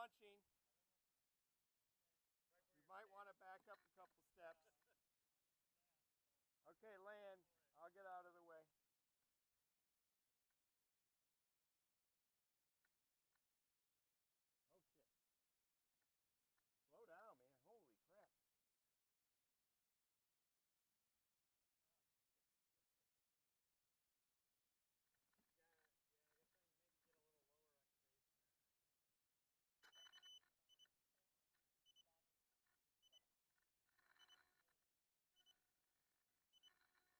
launching. You might want to back up a couple steps. Okay, land. I'll get out of the way. Oh shit. Slow down, man. Holy crap. Yeah, I guess maybe get a little lower on your base there.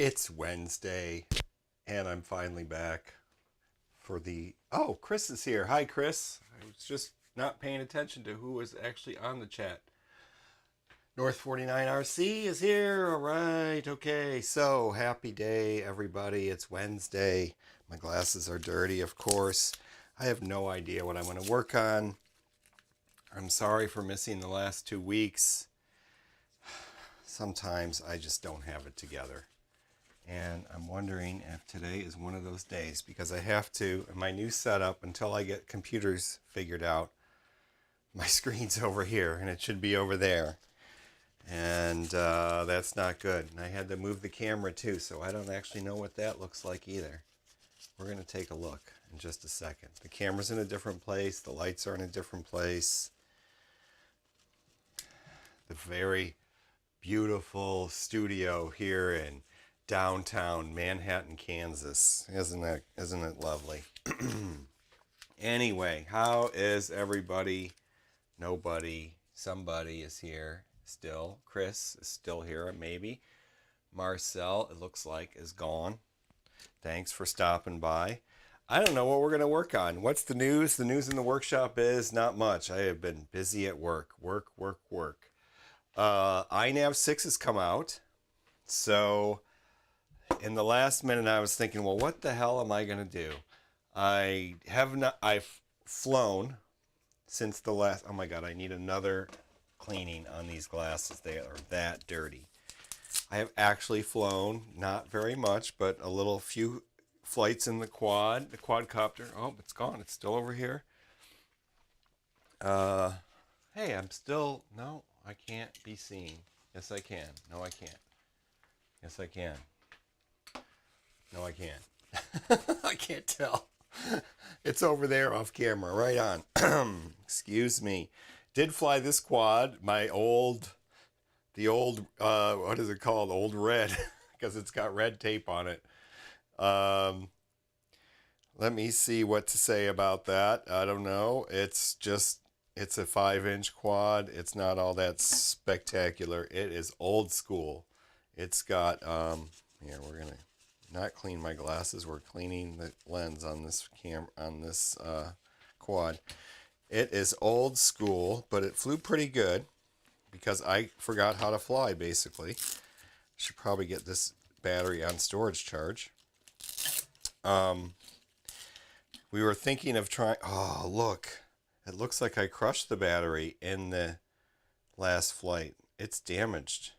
It's Wednesday, and I'm finally back for the. Oh, Chris is here. Hi, Chris. I was just not paying attention to who was actually on the chat. North 49RC is here. All right. Okay. So, happy day, everybody. It's Wednesday. My glasses are dirty, of course. I have no idea what I'm going to work on. I'm sorry for missing the last 2 weeks. Sometimes I just don't have it together. And I'm wondering if today is one of those days because I have to, in my new setup, until I get computers figured out, my screen's over here and it should be over there. And that's not good. And I had to move the camera too, so I don't actually know what that looks like either. We're going to take a look in just a second. The camera's in a different place. The lights are in a different place. The very beautiful studio here in downtown Manhattan, Kansas. Isn't it lovely? Anyway, how is everybody? Nobody. Somebody is here still. Chris is still here, maybe. Marcel, it looks like, is gone. Thanks for stopping by. I don't know what we're going to work on. What's the news? The news in the workshop is not much. I have been busy at work. Work. iNav 6 has come out. So in the last minute I was thinking, well, what the hell am I going to do? I've flown since the last, oh my God, I need another cleaning on these glasses. They are that dirty. I have actually flown, not very much, but a few flights in the quadcopter. Oh, it's gone. It's still over here. Hey, no, I can't be seen. Yes, I can. No, I can't. Yes, I can. No, I can't. I can't tell. It's over there off camera, right on. Excuse me. Did fly this quad, the old, what is it called? Old red, because it's got red tape on it. Let me see what to say about that. I don't know. It's a 5-inch quad. It's not all that spectacular. It is old school. It's got, here, we're going to not clean my glasses. We're cleaning the lens on this quad. It is old school, but it flew pretty good because I forgot how to fly, basically. Should probably get this battery on storage charge. We were thinking of trying, oh, look. It looks like I crushed the battery in the last flight. It's damaged.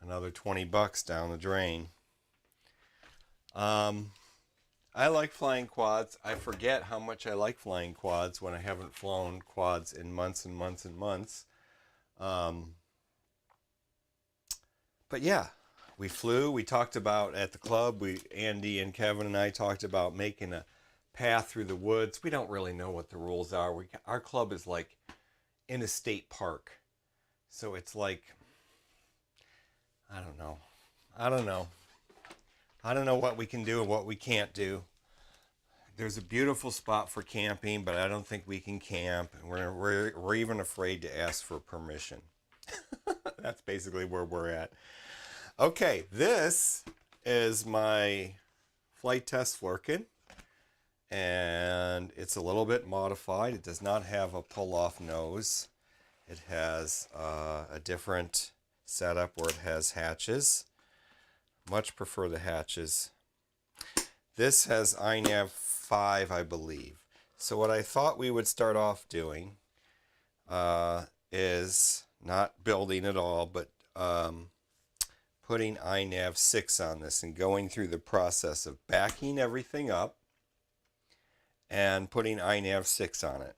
Another $20 down the drain. I like flying quads. I forget how much I like flying quads when I haven't flown quads in months and months and months. But yeah, we flew. We talked about at the club, Andy and Kevin and I talked about making a path through the woods. We don't really know what the rules are. Our club is like in a state park. So it's like, I don't know. I don't know what we can do and what we can't do. There's a beautiful spot for camping, but I don't think we can camp. And we're even afraid to ask for permission. That's basically where we're at. Okay, this is my flight test Flurkin. And it's a little bit modified. It does not have a pull-off nose. It has a different setup where it has hatches. Much prefer the hatches. This has iNav 5, I believe. So what I thought we would start off doing is not building at all, but putting iNav 6 on this and going through the process of backing everything up and putting iNav 6 on it.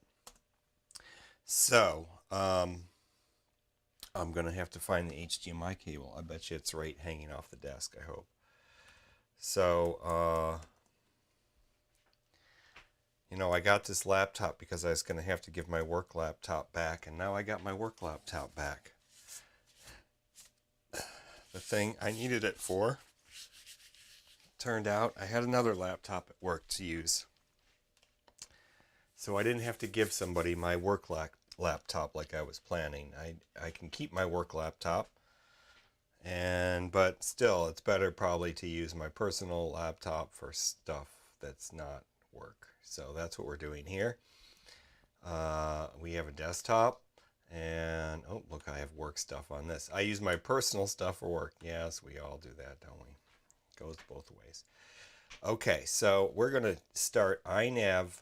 So, I'm going to have to find the HDMI cable. I bet you it's right hanging off the desk, I hope. So, I got this laptop because I was going to have to give my work laptop back, and now I got my work laptop back. The thing I needed it for, turned out I had another laptop at work to use. So I didn't have to give somebody my work laptop like I was planning. I can keep my work laptop but still, it's better probably to use my personal laptop for stuff that's not work. So that's what we're doing here. We have a desktop, and oh, look, I have work stuff on this. I use my personal stuff for work. Yes, we all do that, don't we? It goes both ways. Okay, so we're going to start iNav.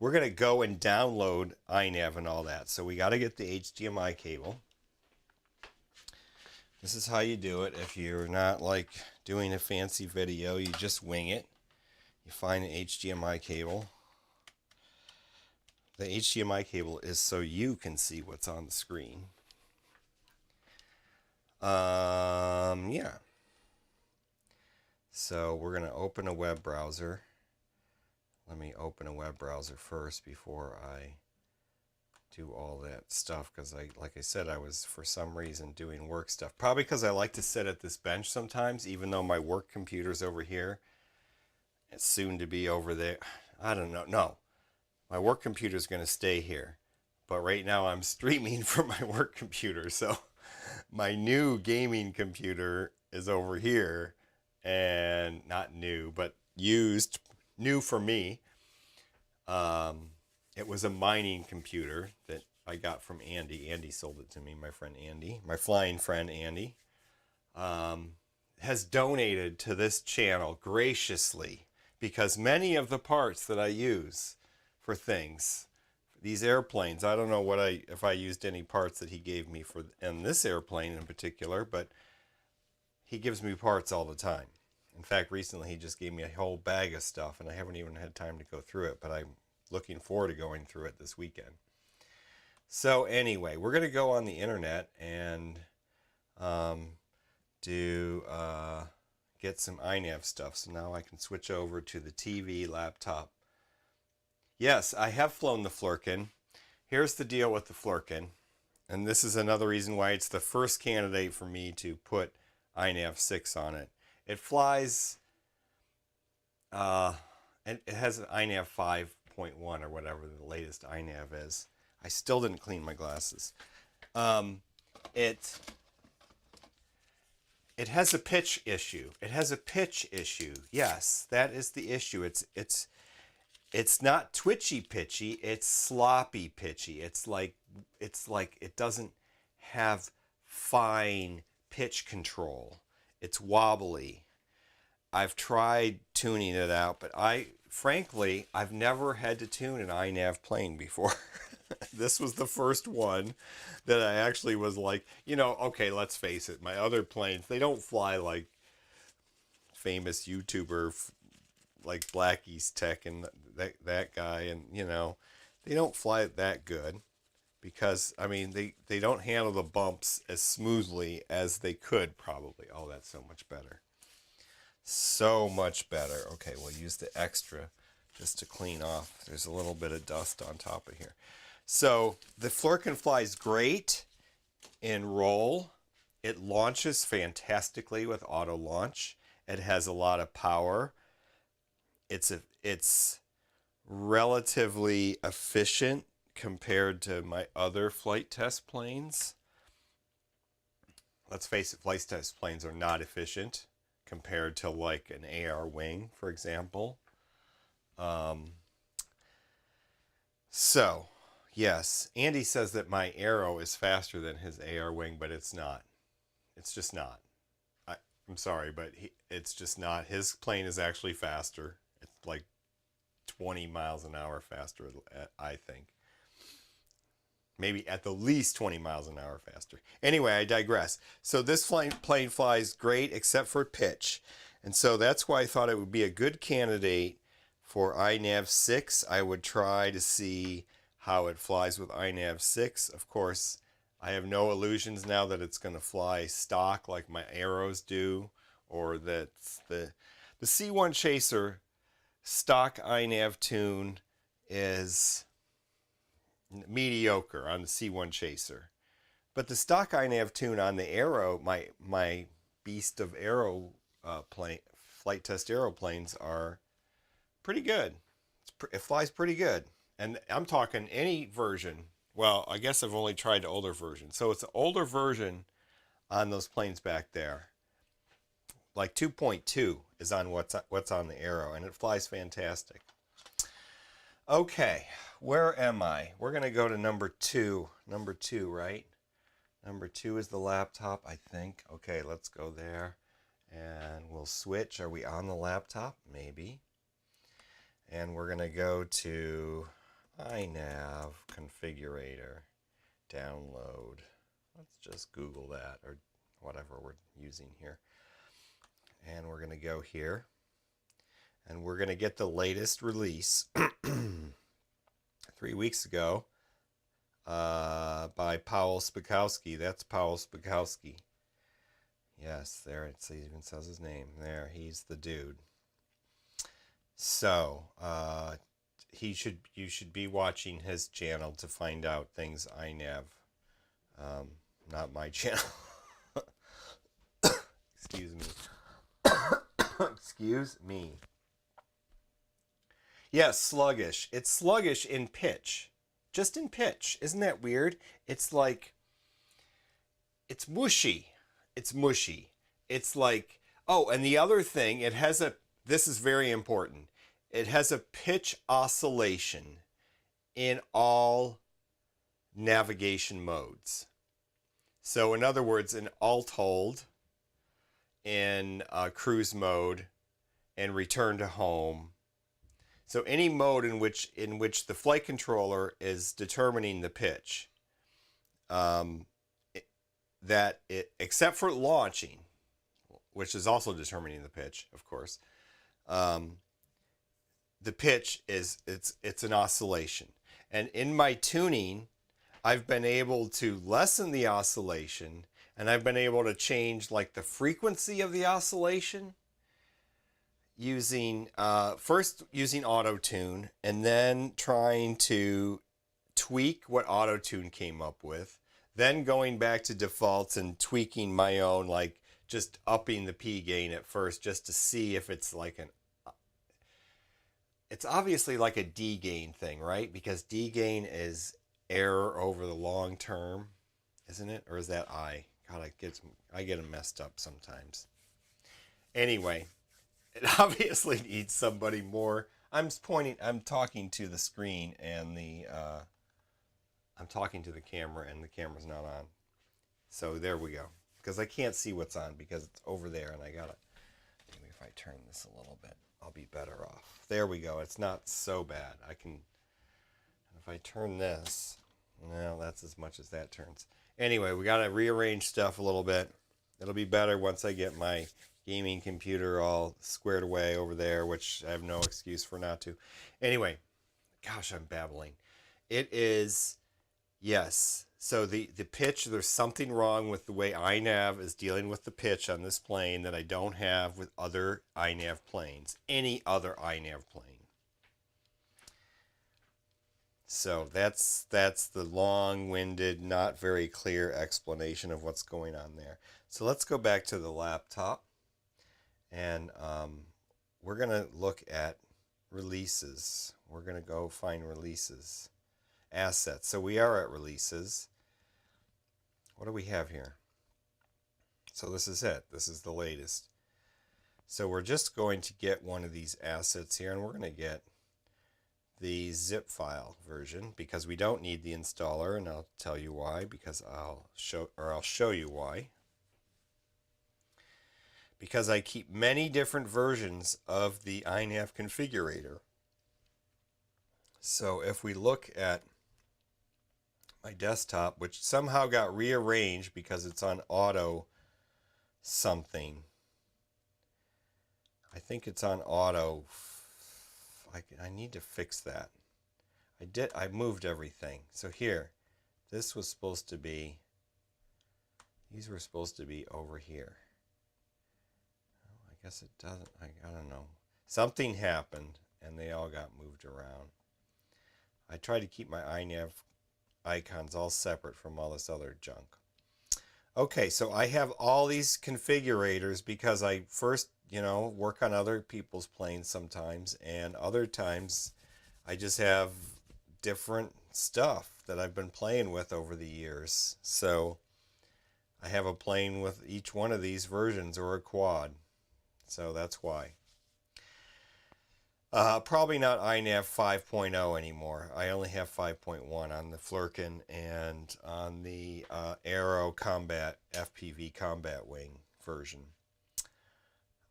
We're going to go and download iNav and all that. So we got to get the HDMI cable. This is how you do it. If you're not like doing a fancy video, you just wing it. You find an HDMI cable. The HDMI cable is so you can see what's on the screen. Yeah. So we're going to open a web browser. Let me open a web browser first before I do all that stuff, because like I said, I was for some reason doing work stuff. Probably because I like to sit at this bench sometimes, even though my work computer's over here. It's soon to be over there. I don't know. No, my work computer's going to stay here. But right now I'm streaming from my work computer. So my new gaming computer is over here, and not new, but used, new for me. It was a mining computer that I got from Andy. Andy sold it to me, my friend Andy, my flying friend Andy, has donated to this channel graciously, because many of the parts that I use for things, these airplanes, I don't know if I used any parts that he gave me for in this airplane in particular, but he gives me parts all the time. In fact, recently he just gave me a whole bag of stuff, and I haven't even had time to go through it, but I'm looking forward to going through it this weekend. So anyway, we're going to go on the internet and get some iNav stuff. So now I can switch over to the TV laptop. Yes, I have flown the Flurkin. Here's the deal with the Flurkin, and this is another reason why it's the first candidate for me to put iNav 6 on it. It flies, and it has an iNav 5.1 or whatever the latest iNav is. I still didn't clean my glasses. It has a pitch issue. It has a pitch issue. Yes, that is the issue. It's not twitchy pitchy. It's sloppy pitchy. It's like it doesn't have fine pitch control. It's wobbly. I've tried tuning it out, but frankly, I've never had to tune an iNav plane before. This was the first one that I actually was like, okay, let's face it. My other planes, they don't fly like famous YouTuber like Black East Tech and that guy, and they don't fly that good, because I mean they don't handle the bumps as smoothly as they could probably. Oh, that's so much better. So much better. Okay, we'll use the extra just to clean off. There's a little bit of dust on top of here. So the Flurkin flies great in roll. It launches fantastically with auto launch. It has a lot of power. It's relatively efficient compared to my other flight test planes. Let's face it, flight test planes are not efficient compared to like an AR wing, for example. So, yes, Andy says that my Arrow is faster than his AR wing, but it's not. It's just not. I'm sorry, but it's just not. His plane is actually faster. It's like 20 miles an hour faster, I think. Maybe at the least 20 miles an hour faster. Anyway, I digress. So this plane flies great except for pitch. And so that's why I thought it would be a good candidate for iNav 6. I would try to see how it flies with iNav 6. Of course, I have no illusions now that it's going to fly stock like my Arrows do, or that the C1 Chaser stock iNav tune is mediocre on the C1 Chaser. But the stock iNav tune on the Arrow, my beast of Arrow flight test aeroplanes, are pretty good. It flies pretty good. And I'm talking any version. Well, I guess I've only tried the older version. So it's an older version on those planes back there. Like 2.2 is on what's on the Arrow, and it flies fantastic. Okay, where am I? We're going to go to number 2. Number 2, right? Number 2 is the laptop, I think. Okay, let's go there. And we'll switch. Are we on the laptop? Maybe. And we're going to go to iNav configurator. Download. Let's just Google that, or whatever we're using here. And we're going to go here. And we're going to get the latest release 3 weeks ago by Powell Spakowski. That's Powell Spakowski. Yes, there it even says his name. There, he's the dude. So, you should be watching his channel to find out things iNav. Not my channel. Excuse me. Excuse me. Yes, sluggish. It's sluggish in pitch. Just in pitch. Isn't that weird? It's like, it's mushy. It's mushy. It's like, oh, and the other thing, this is very important. It has a pitch oscillation in all navigation modes. So in other words, in alt hold, in cruise mode, and return to home. So any mode in which the flight controller is determining the pitch, except for launching, which is also determining the pitch, of course, the pitch it's an oscillation. And in my tuning, I've been able to lessen the oscillation, and I've been able to change like the frequency of the oscillation using first using auto tune, and then trying to tweak what auto tune came up with, then going back to defaults and tweaking my own, like just upping the P gain at first just to see if it's like it's obviously like a D gain thing, right? Because D gain is error over the long term, isn't it? Or is that I? God, I get them messed up sometimes. Anyway, it obviously needs somebody more. I'm talking to the screen, and I'm talking to the camera, and the camera's not on. So there we go. Because I can't see what's on because it's over there, and maybe if I turn this a little bit, I'll be better off. There we go. It's not so bad. If I turn this, well, that's as much as that turns. Anyway, we got to rearrange stuff a little bit. It'll be better once I get my gaming computer all squared away over there, which I have no excuse for not to. Anyway, gosh, I'm babbling. It is, yes. So the pitch, there's something wrong with the way iNav is dealing with the pitch on this plane that I don't have with other iNav planes, any other iNav plane. So that's the long-winded, not very clear explanation of what's going on there. So let's go back to the laptop, and we're going to look at releases. We're going to go find releases, assets. So we are at releases. What do we have here? So this is it. This is the latest. So we're just going to get one of these assets here, and we're going to get the zip file version because we don't need the installer, and I'll tell you why, because I'll show you why. Because I keep many different versions of the iNav configurator. So if we look at my desktop, which somehow got rearranged because it's on auto something. I think it's on auto. I need to fix that. I moved everything. So here, this was supposed to be, these were supposed to be over here. Oh, I guess it doesn't, I don't know. Something happened and they all got moved around. I tried to keep my iNav icons all separate from all this other junk. Okay, so I have all these configurators because I first, work on other people's planes sometimes, and other times I just have different stuff that I've been playing with over the years. So I have a plane with each one of these versions or a quad. So that's why. Probably not iNav 5.0 anymore. I only have 5.1 on the Flurkin and on the Aero Combat FPV Combat Wing version.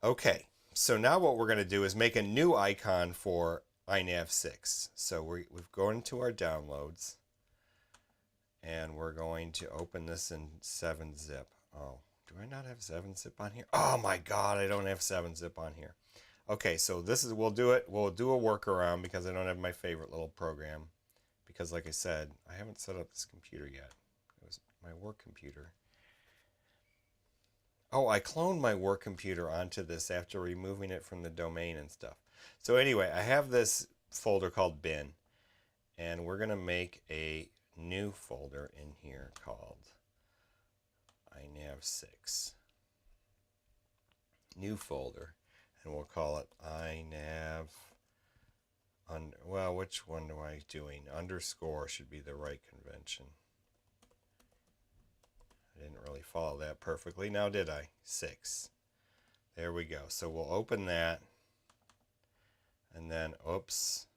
Okay, so now what we're going to do is make a new icon for iNav 6. So we've gone into our downloads, and we're going to open this in 7-zip. Oh, do I not have 7-zip on here? Oh my God, I don't have 7-zip on here. Okay, so this is, we'll do a workaround because I don't have my favorite little program. Because like I said, I haven't set up this computer yet. It was my work computer. Oh, I cloned my work computer onto this after removing it from the domain and stuff. So anyway, I have this folder called bin, and we're going to make a new folder in here called iNav 6. New folder. And we'll call it iNav. Well, which one am I doing? Underscore should be the right convention. I didn't really follow that perfectly. Now did I? 6. There we go. So we'll open that. And then, oops,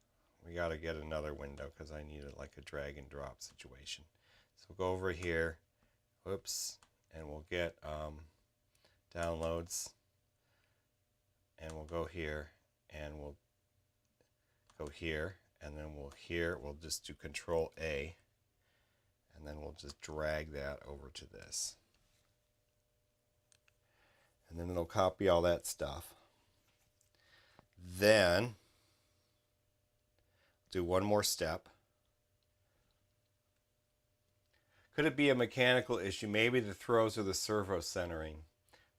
we got to get another window because I need it like a drag and drop situation. So we'll go over here. Oops. And we'll get downloads. And we'll go here, and we'll go here, and then we'll just do Control A, and then we'll just drag that over to this. And then it'll copy all that stuff. Then, do one more step. Could it be a mechanical issue? Maybe the throws or the servo centering.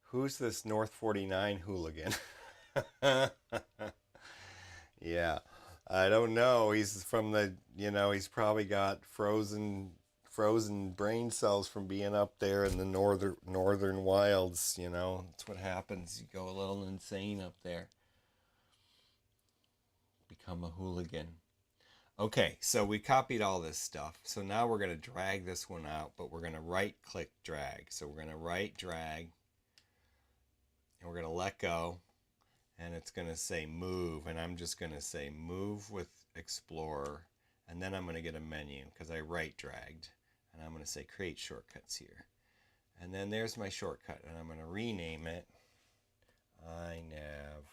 Who's this North 49 hooligan? Yeah, I don't know. He's from the, he's probably got frozen brain cells from being up there in the northern wilds. That's what happens. You go a little insane up there. Become a hooligan. Okay, so we copied all this stuff. So now we're going to drag this one out, but we're going to right-click drag. So we're going to right drag, and we're going to let go. And it's going to say move, and I'm just going to say move with Explorer, and then I'm going to get a menu because I right dragged, and I'm going to say create shortcuts here. And then there's my shortcut, and I'm going to rename it iNav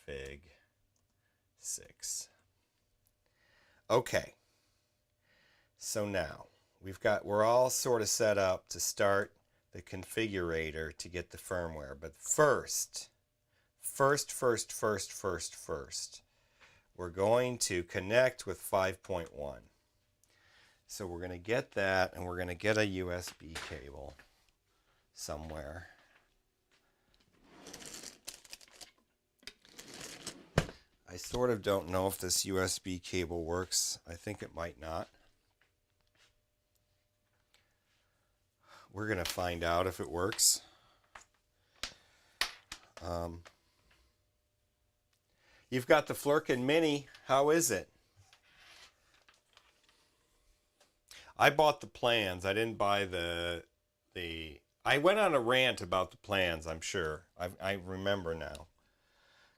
config 6. Okay, so now we're all sort of set up to start the configurator to get the firmware, but first, we're going to connect with 5.1. So we're going to get that, and we're going to get a USB cable somewhere. I sort of don't know if this USB cable works. I think it might not. We're going to find out if it works. You've got the Flurkin Mini. How is it? I bought the plans. I didn't buy the. I went on a rant about the plans, I'm sure. I remember now.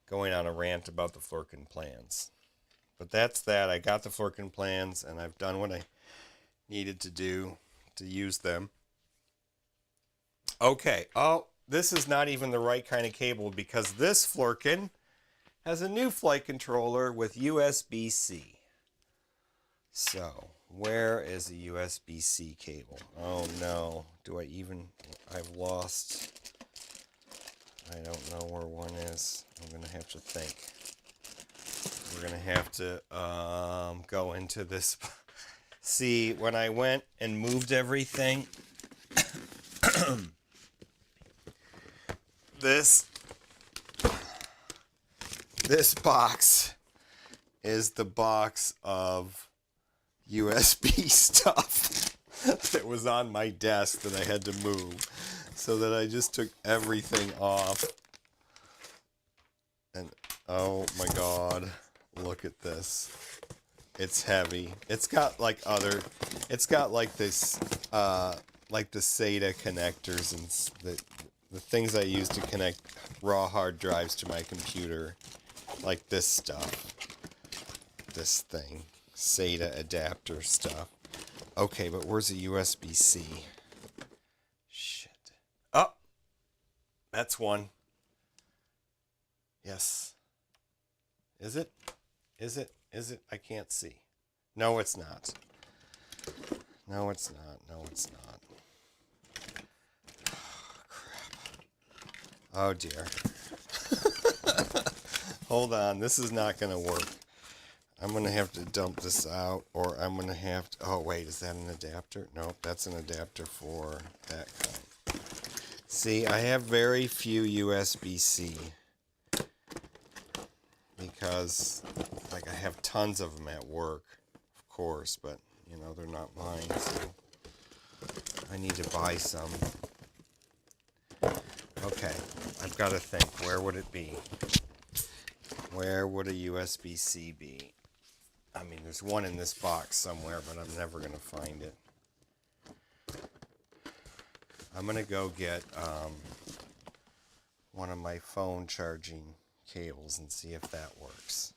Going on a rant about the Flurkin plans. But that's that. I got the Flurkin plans, and I've done what I needed to do to use them. Okay. Oh, this is not even the right kind of cable because this Flurkin has a new flight controller with USB-C. So, where is a USB-C cable? Oh no, I've lost, I don't know where one is. I'm going to have to think. We're going to have to go into this. See, when I went and moved everything, this box is the box of USB stuff that was on my desk that I had to move. So that I just took everything off. And oh my God, look at this. It's heavy. It's got like this like the SATA connectors and the things I use to connect raw hard drives to my computer, like this stuff, this thing, SATA adapter stuff. Okay, but where's a USB-C? Shit. Oh, that's one. Yes. Is it? Is it? Is it? I can't see. No, it's not. No, it's not. No, it's not. Oh, crap. Oh, dear. Hold on. This is not going to work. I'm going to have to dump this out, or I'm going to have to... Oh, wait. Is that an adapter? Nope, that's an adapter for that kind. See, I have very few USB-C. Because, like, I have tons of them at work, of course, but, you know, they're not mine, so I need to buy some. Okay, I've got to think, where would it be? Where would a USB-C be? I mean, there's one in this box somewhere, but I'm never going to find it. I'm going to go get one of my phone charging cables and see if that works.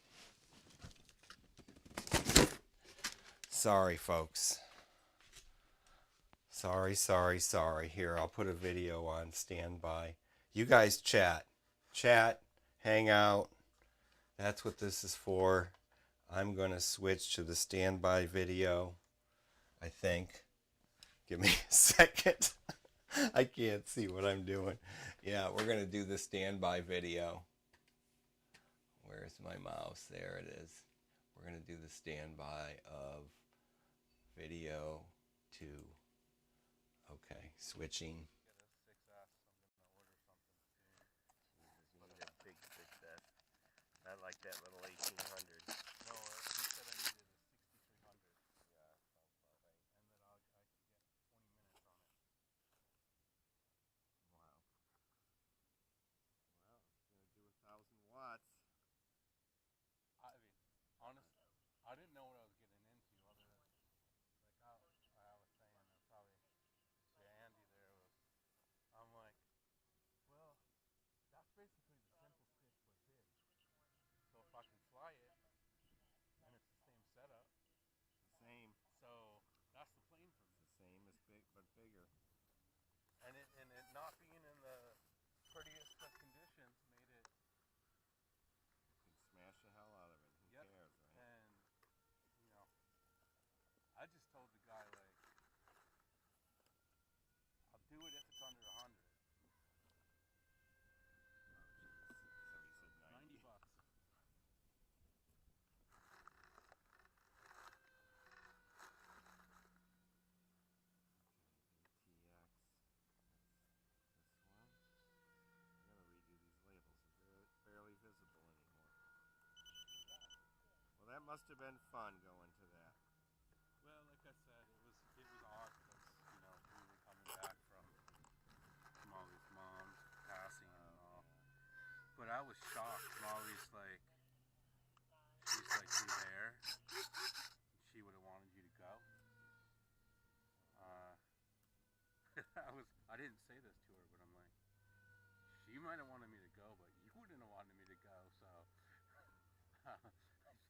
Sorry, folks. Sorry. Here, I'll put a video on standby. You guys chat. Chat, hang out. That's what this is for. I'm going to switch to the standby video, I think. Give me a second. I can't see what I'm doing. Yeah, we're going to do the standby video. Where's my mouse? There it is. We're going to do the standby of video 2. Okay, switching. Get a 6S. I'm gonna order something soon. Jesus, you need a big 6S. Not like that little 1800. No, he said I needed a 6300. Yeah, sounds about right. And that I could get 20 minutes on it. Wow. Well, it's gonna do 1,000 watts. I mean, honestly, I didn't know what I was getting into. Other than, like I was saying, probably to Andy there was, I'm like, well, that's basically the simple stick but big. So if I can fly it, and it's the same setup, The same. so that's the plane for me. It's the same as big, but bigger. And it not being in the prettiest of conditions made it. You can smash the hell out of it. Who Yep. cares, right? And you know, I just told the guy like, I'll do it if it's under 100. Oh, jeez. So he said 90. $90. ATX. This one. I'm gonna redo these labels. They're barely visible anymore. Well, that must have been fun going to that. Well, like I said, it was odd because you know we were coming back from Molly's mom's passing and all. Yeah. But I was shocked. Molly's like, she's like, you there? She would have wanted you to go. I didn't say this to her, but I'm like, she might have wanted me to go, but you wouldn't have wanted me to go. So I think that.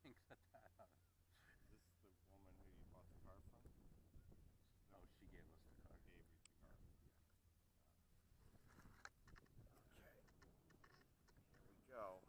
Is this the woman who you bought the car from? No, she gave us the car. Gave you the car. Okay. Here we go.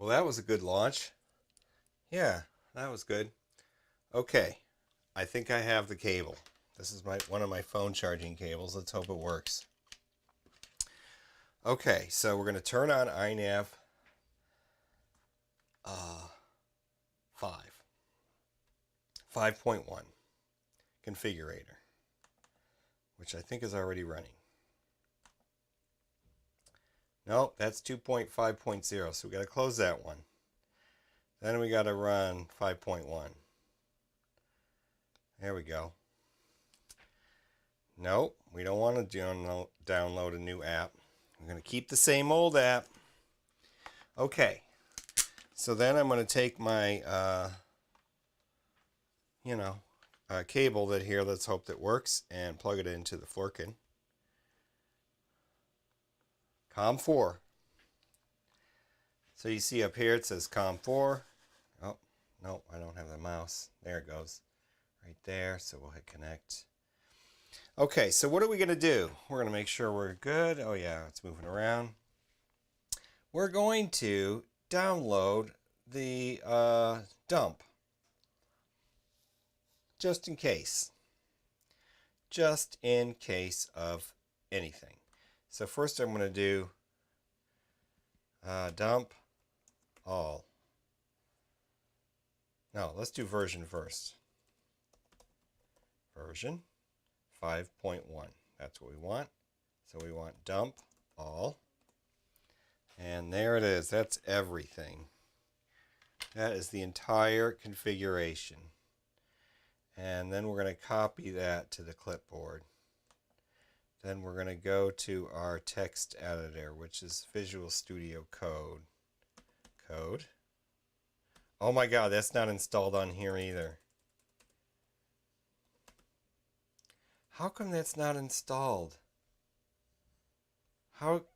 Well, that was a good launch. Yeah, that was good. Okay, I think I have the cable. This is one of my phone charging cables. Let's hope it works. Okay, so we're going to turn on iNav 5.1 configurator, which I think is already running. Nope, that's 2.5.0, so we got to close that one. Then we got to run 5.1. There we go. Nope, we don't want to download a new app. I'm going to keep the same old app. Okay, so then I'm going to take my, cable that here, let's hope that works, and plug it into the Flurkin. COM4. So you see up here it says COM4. Oh, no, I don't have the mouse. There it goes. Right there. So we'll hit connect. Okay, so what are we going to do? We're going to make sure we're good. Oh yeah, it's moving around. We're going to download the dump. Just in case. Just in case of anything. So first I'm going to do dump all. No, let's do version first. Version 5.1. That's what we want. So we want dump all. And there it is. That's everything. That is the entire configuration. And then we're going to copy that to the clipboard. Then we're going to go to our text editor, which is Visual Studio Code. Code. Oh my God, that's not installed on here either. How come that's not installed? How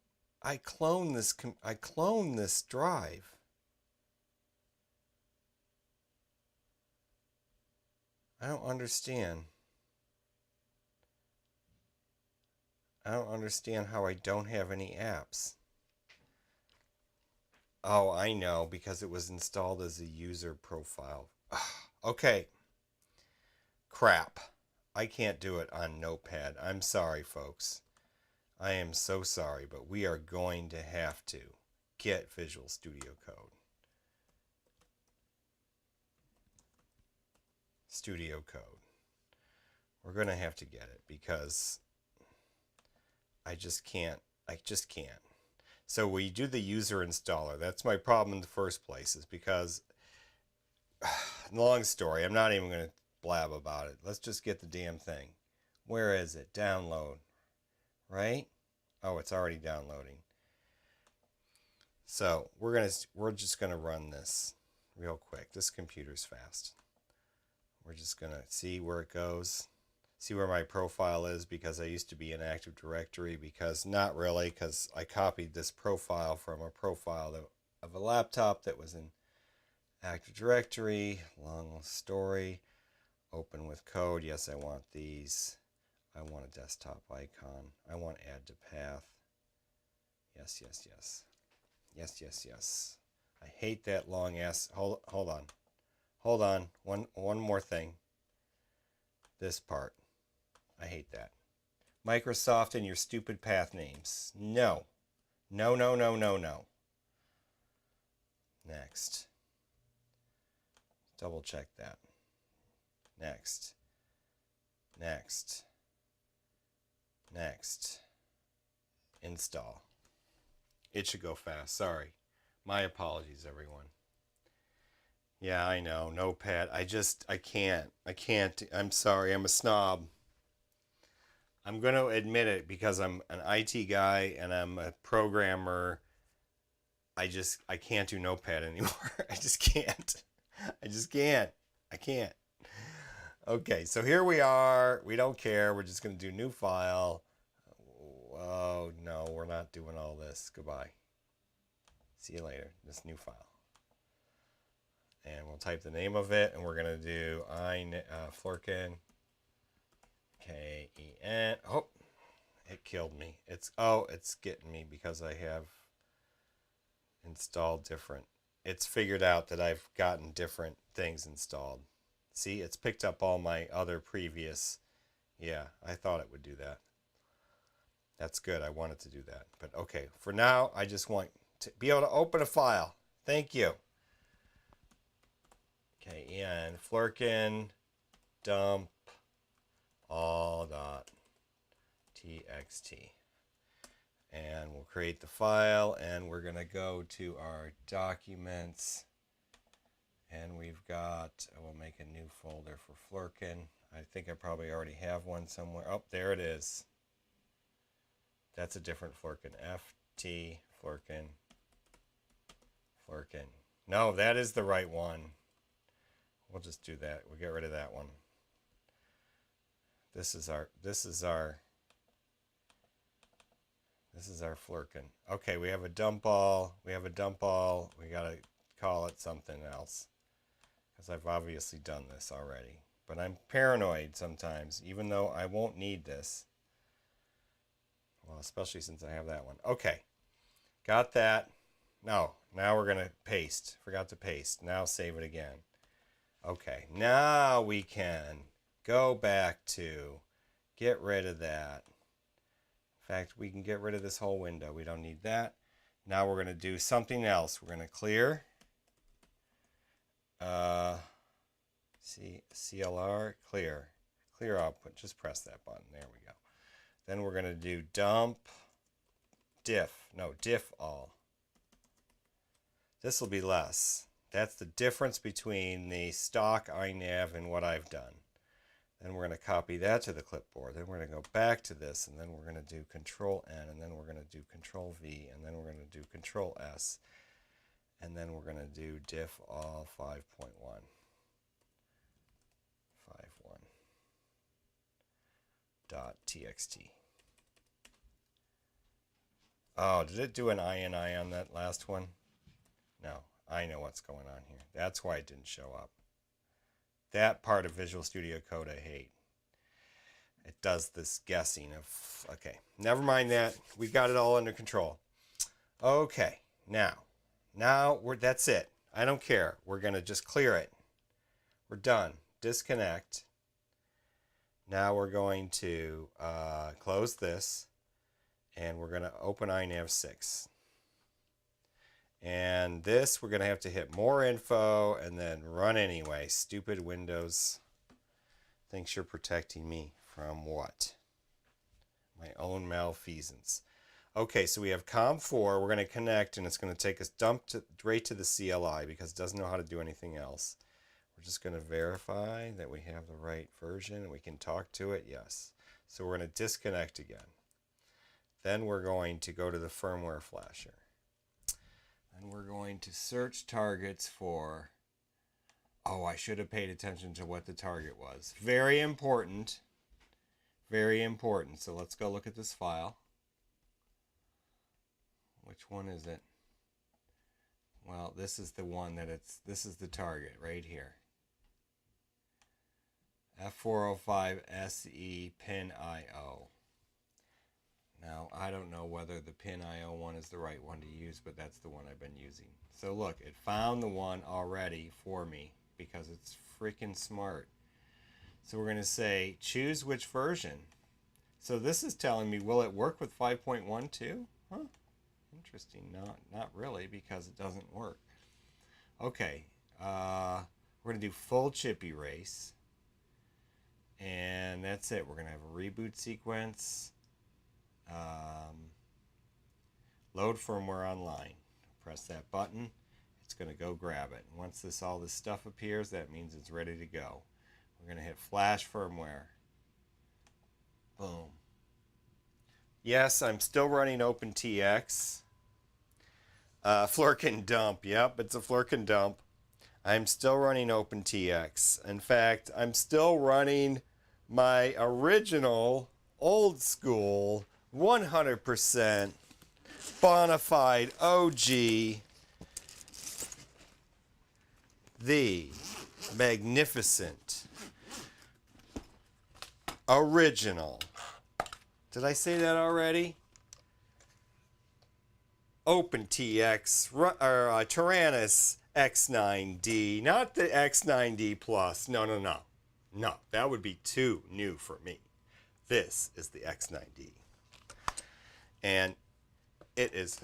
I clone this drive. I don't understand. I don't understand how I don't have any apps. Oh, I know, because it was installed as a user profile. Okay. Crap. I can't do it on Notepad. I'm sorry, folks. I am so sorry, but we are going to have to get Visual Studio Code. Studio Code. We're going to have to get it because I just can't. So we do the user installer. That's my problem in the first place, is because, long story, I'm not even going to blab about it. Let's just get the damn thing. Where is it? Download. Right? Oh, it's already downloading. So we're just gonna run this real quick. This computer's fast. We're just gonna see where it goes. See where my profile is, because I used to be in Active Directory, because not really, because I copied this profile from a profile of a laptop that was in Active Directory. Long story. Open with code. Yes, I want these. I want a desktop icon. I want add to path. Yes, yes, yes. Yes, yes, yes. I hate that long ass. Hold on. Hold on. One more thing. This part. I hate that. Microsoft and your stupid path names. No. No, no, no, no, no. Next. Double check that. Next. Next. Next. Install. It should go fast. Sorry. My apologies, everyone. Yeah, I know. Notepad. I can't. I'm sorry. I'm a snob. I'm going to admit it because I'm an IT guy and I'm a programmer. I can't do Notepad anymore. I just can't. I can't. Okay, so here we are. We don't care. We're just going to do new file. Oh, no, we're not doing all this. Goodbye. See you later. This new file. And we'll type the name of it, and we're going to do Flurkin. K-E-N. Oh, it killed me. It's getting me because I have installed different it's figured out that I've gotten different things installed. See, it's picked up all my other previous. Yeah, I thought it would do that. That's good. I wanted to do that. But okay, for now, I just want to be able to open a file. Thank you. Okay, and Flurkin dump all.txt. And we'll create the file, and we're going to go to our documents. And we've got, we'll make a new folder for Flurkin. I think I probably already have one somewhere. Oh, there it is. That's a different Flurkin. FT Flurkin. Flurkin. No, that is the right one. We'll just do that. We'll get rid of that one. This is our Flurkin. Okay, we have a dump all. We got to call it something else. Because I've obviously done this already. But I'm paranoid sometimes, even though I won't need this. Well, especially since I have that one. Okay, got that. No, now we're going to paste. Forgot to paste. Now save it again. Okay, now we can go back to get rid of that. In fact, we can get rid of this whole window. We don't need that. Now we're going to do something else. We're going to clear. CLR, clear output. Just press that button. There we go. Then we're going to do dump diff all. This will be less. That's the difference between the stock iNav and what I've done. Then we're going to copy that to the clipboard. Then we're going to go back to this, and then we're going to do Control N, and then we're going to do Control V, and then we're going to do Control S, and then we're going to do diff all 5.1. 5.1.txt. Oh, did it do an INI on that last one? No, I know what's going on here. That's why it didn't show up. That part of Visual Studio Code I hate. It does this guessing of, okay, never mind that. We got it all under control. Okay, now that's it. I don't care. We're going to just clear it. We're done. Disconnect. Now we're going to close this, and we're going to open iNav 6. And this, we're going to have to hit more info and then run anyway. Stupid Windows thinks you're protecting me from what? My own malfeasance. Okay, so we have COM4. We're going to connect, and it's going to take us right to the CLI because it doesn't know how to do anything else. We're just going to verify that we have the right version and we can talk to it. Yes. So we're going to disconnect again. Then we're going to go to the firmware flasher. And we're going to search targets for, oh, I should have paid attention to what the target was. Very important. Very important. So let's go look at this file. Which one is it? Well, this is the one that this is the target right here. F405SE pin IO. Now, I don't know whether the pin IO one is the right one to use, but that's the one I've been using. So look, it found the one already for me because it's freaking smart. So we're going to say, choose which version. So this is telling me, will it work with 5.12? Huh? Interesting. Not really, because it doesn't work. Okay. We're going to do full chip erase. And that's it. We're going to have a reboot sequence. Load firmware online. Press that button. It's going to go grab it. And once all this stuff appears, that means it's ready to go. We're going to hit flash firmware. Boom. Yes, I'm still running OpenTX. Flurkin dump. Yep, it's a Flurkin dump. I'm still running OpenTX. In fact, I'm still running my original, old school, 100% bona fide OG, the magnificent, original. Did I say that already? OpenTX or Tyrannus X9D, not the X9D Plus. No, no, no. No, that would be too new for me. This is the X9D. And it is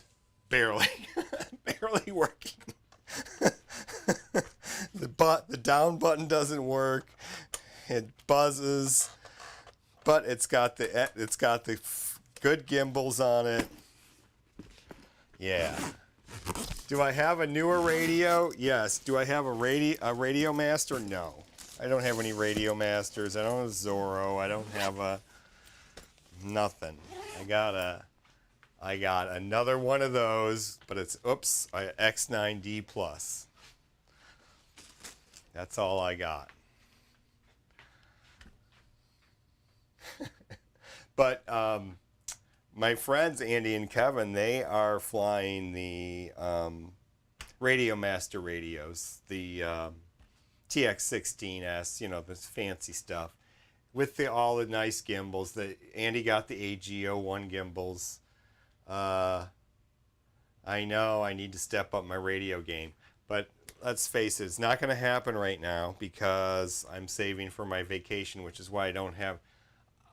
barely, barely working. The down button doesn't work. It buzzes, but it's got the good gimbals on it. Yeah. Do I have a newer radio? Yes. Do I have a Radio Master? No. I don't have any Radio Masters. I don't have a Zorro. I don't have a nothing. I got another one of those, but it's X9D Plus. That's all I got. But my friends Andy and Kevin, they are flying the Radio Master radios, the TX16S, you know, this fancy stuff, with all the nice gimbals. Andy got the AG01 gimbals. I know I need to step up my radio game, but let's face it, it's not going to happen right now because I'm saving for my vacation, which is why I don't have.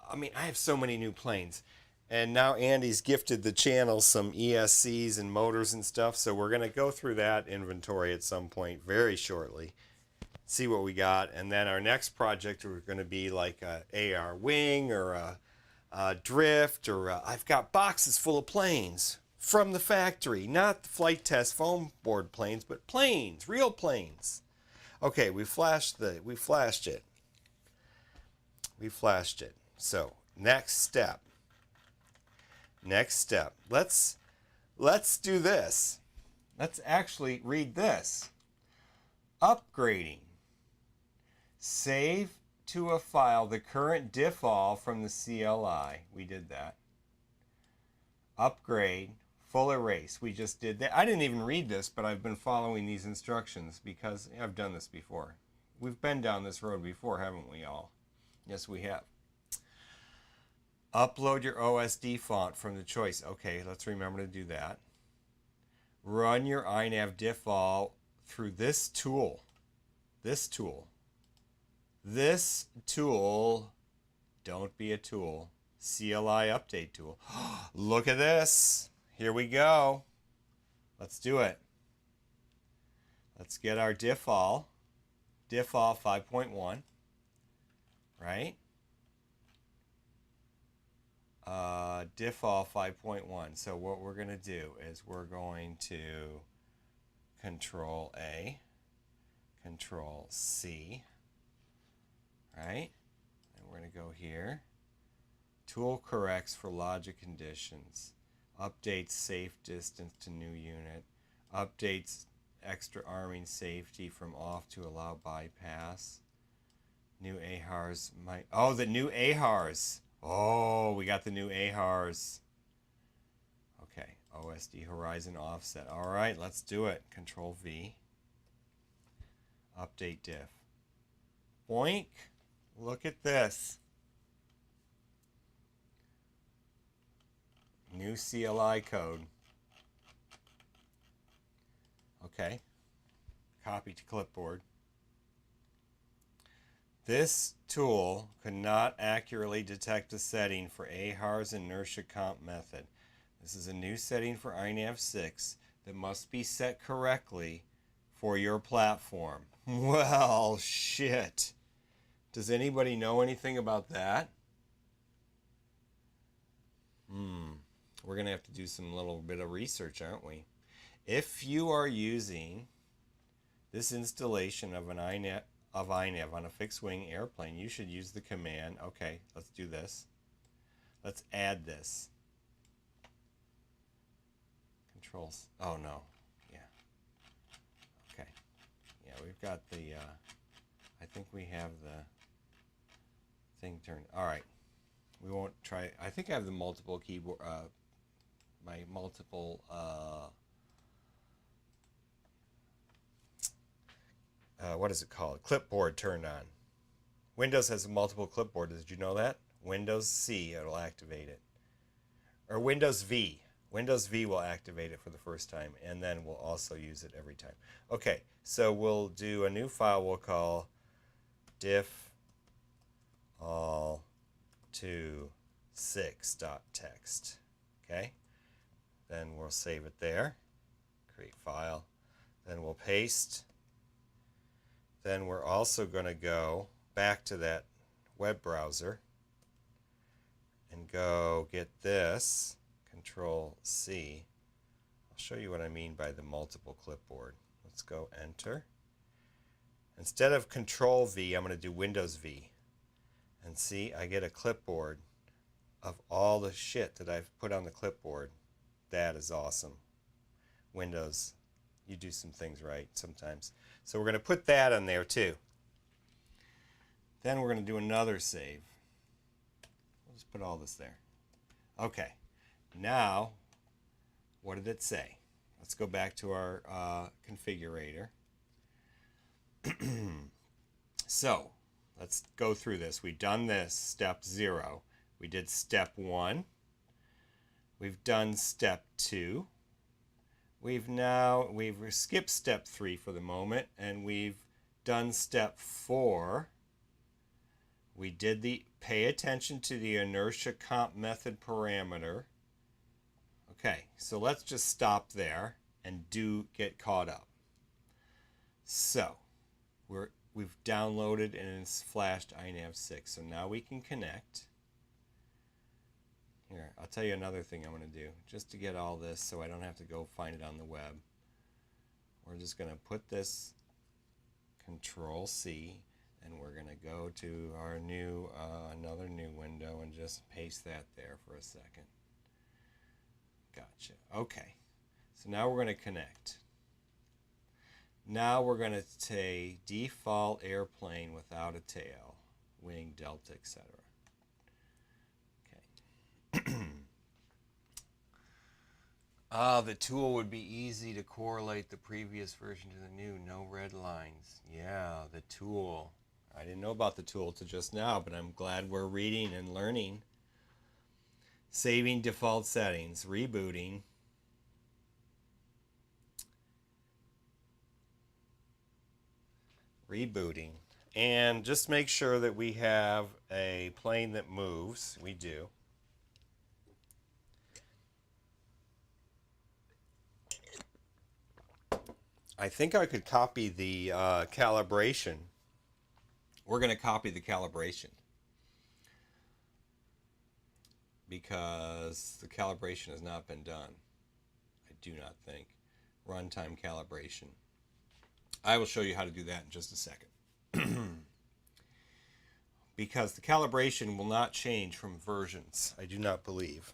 I mean, I have so many new planes. And now Andy's gifted the channel some ESCs and motors and stuff, so we're going to go through that inventory at some point very shortly, see what we got. And then our next project are going to be like a AR wing or a drift, or I've got boxes full of planes from the factory, not the flight test foam board planes, but planes, real planes. Okay, we flashed it. We flashed it. So next step. Let's do this. Let's actually read this. Upgrading. Save to a file the current diff all from the CLI. We did that. Upgrade. Full erase. We just did that. I didn't even read this, but I've been following these instructions because I've done this before. We've been down this road before, haven't we all? Yes, we have. Upload your OSD font from the choice. Okay, let's remember to do that. Run your iNav diff all through this tool. This tool. Don't be a tool. CLI update tool. Look at this. Here we go. Let's do it. Let's get our diff all 5.1, right? Diff all 5.1. So what we're going to do is we're going to Control A, Control C, right? And we're going to go here. Tool corrects for logic conditions. Updates safe distance to new unit. Updates extra arming safety from off to allow bypass. New AHARs might. Oh, the new AHARs. Oh, we got the new AHARs. Okay, OSD horizon offset. All right, let's do it. Control V. Update diff. Boink. Look at this. New CLI code. Okay. Copy to clipboard. This tool could not accurately detect a setting for AHAR's inertia comp method. This is a new setting for iNav 6 that must be set correctly for your platform. Well, shit. Does anybody know anything about that? We're going to have to do some little bit of research, aren't we? If you are using this installation of an iNav on a fixed-wing airplane, you should use the command. Okay, let's do this. Let's add this. Controls. Oh, no. Yeah. Okay. Yeah, we've got the, I think we have the thing turned. All right. We won't try. I think I have the multiple keyboard, my multiple, what is it called? Clipboard turned on. Windows has a multiple clipboard. Did you know that? Windows C, it'll activate it. Or Windows V. Windows V will activate it for the first time, and then we'll also use it every time. Okay, so we'll do a new file we'll call diff all to 6.txt. Okay, then we'll save it there, create file, then we'll paste. Then we're also going to go back to that web browser and go get this, Control C. I'll show you what I mean by the multiple clipboard. Let's go enter. Instead of Control V, I'm going to do Windows V. And see, I get a clipboard of all the shit that I've put on the clipboard. That is awesome. Windows, you do some things right sometimes. So we're going to put that in there too. Then we're going to do another save. We'll just put all this there. Okay. Now, what did it say? Let's go back to our configurator. So, let's go through this. We've done this, step 0. We did step 1. We've done step 2. We've skipped step 3 for the moment, and we've done step 4. We did the pay attention to the inertia comp method parameter. Okay, so let's just stop there and get caught up. So we've downloaded and it's flashed iNav6. So now we can connect. Here, I'll tell you another thing I'm going to do, just to get all this so I don't have to go find it on the web. We're just going to put this Control C, and we're going to go to our new, another new window and just paste that there for a second. Gotcha. Okay. So now we're going to connect. Now we're going to say default airplane without a tail, wing, delta, etc. The tool would be easy to correlate the previous version to the new. No red lines. Yeah, the tool. I didn't know about the tool till just now, but I'm glad we're reading and learning. Saving default settings. Rebooting. Rebooting. And just make sure that we have a plane that moves. We do. I think I could copy the calibration. We're going to copy the calibration because the calibration has not been done. I do not think. Runtime calibration. I will show you how to do that in just a second. Because the calibration will not change from versions, I do not believe.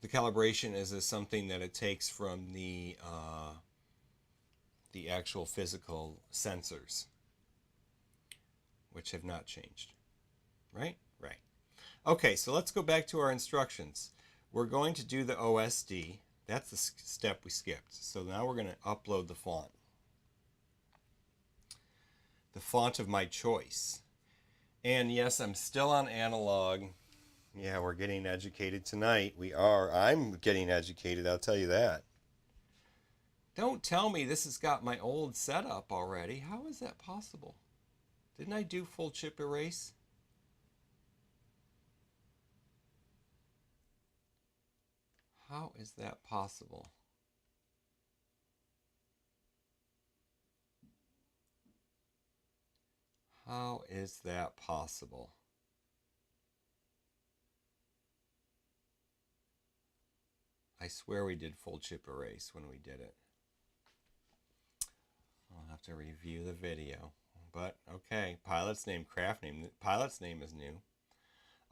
The calibration is something that it takes from the actual physical sensors, which have not changed. Right? Right. Okay, so let's go back to our instructions. We're going to do the OSD. That's the step we skipped. So now we're going to upload the font. The font of my choice. And yes, I'm still on analog. Yeah, we're getting educated tonight. We are. I'm getting educated, I'll tell you that. Don't tell me this has got my old setup already. How is that possible? Didn't I do full chip erase? How is that possible? How is that possible? I swear we did full chip erase when we did it. I'll have to review the video. But, okay, pilot's name, craft name. Pilot's name is new.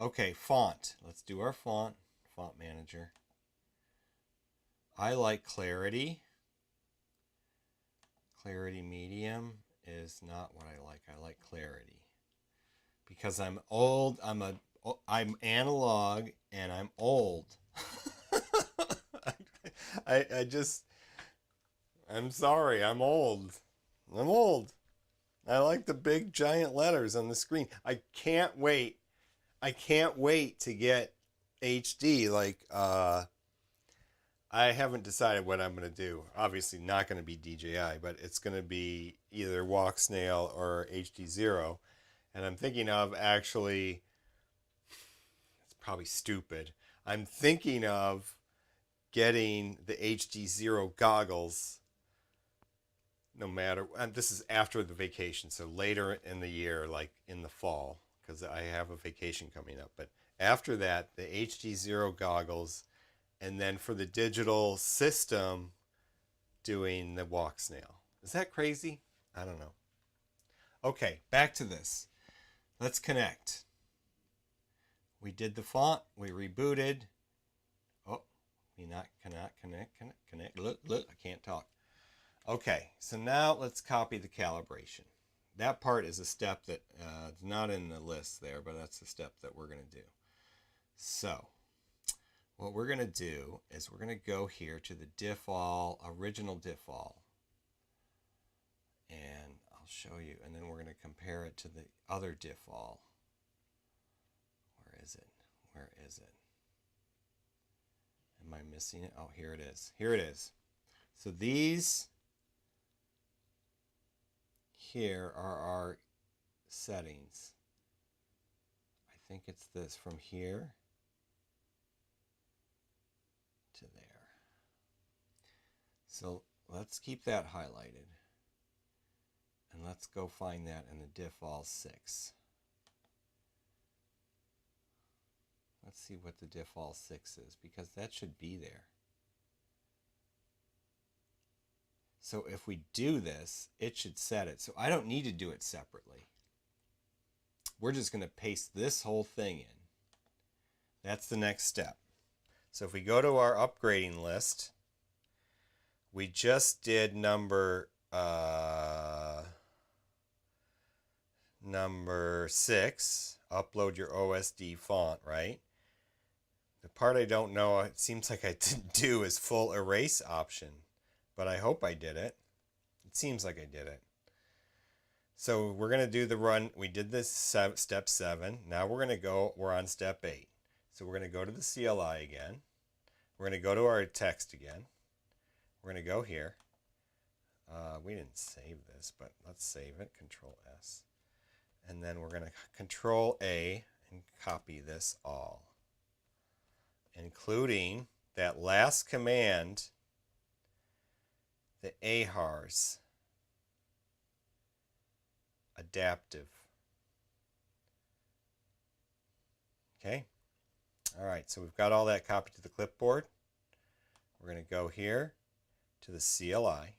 Okay, font. Let's do our font. Font manager. I like clarity. Clarity medium is not what I like. I like clarity. Because I'm old. I'm analog and I'm old. I'm sorry, I'm old. I'm old. I like the big giant letters on the screen. I can't wait to get HD, like I haven't decided what I'm going to do. Obviously not going to be DJI, but it's going to be either Walk Snail or HD0. And I'm thinking of actually, it's probably stupid, I'm thinking of getting the HD0 goggles no matter, and this is after the vacation, so later in the year, like in the fall, because I have a vacation coming up. But after that, the HD0 goggles, and then for the digital system, doing the Walk Snail. Is that crazy? I don't know. Okay, back to this. Let's connect. We did the font. We rebooted. Oh, we cannot connect. Look, I can't talk. Okay, so now let's copy the calibration. That part is a step that is not in the list there, but that's the step that we're going to do. So what we're going to do is we're going to go here to the diff all, original diff all. And I'll show you, and then we're going to compare it to the other diff all. Where is it? Where is it? Am I missing it? Oh, here it is. Here it is. So these here are our settings. I think it's this from here to there. So let's keep that highlighted. And let's go find that in the diff all 6. Let's see what the diff all 6 is, because that should be there. So if we do this, it should set it. So I don't need to do it separately. We're just going to paste this whole thing in. That's the next step. So if we go to our upgrading list, we just did number 6, upload your OSD font, right? The part I don't know, it seems like I didn't do, is full erase option. But I hope I did it. It seems like I did it. So we're going to do the run. We did this step 7. Now we're on step 8. So we're going to go to the CLI again. We're going to go to our text again. We're going to go here. We didn't save this, but let's save it. Control S. And then we're going to Control A and copy this all, including that last command, the AHARS, adaptive. Okay. All right, so we've got all that copied to the clipboard. We're going to go here to the CLI,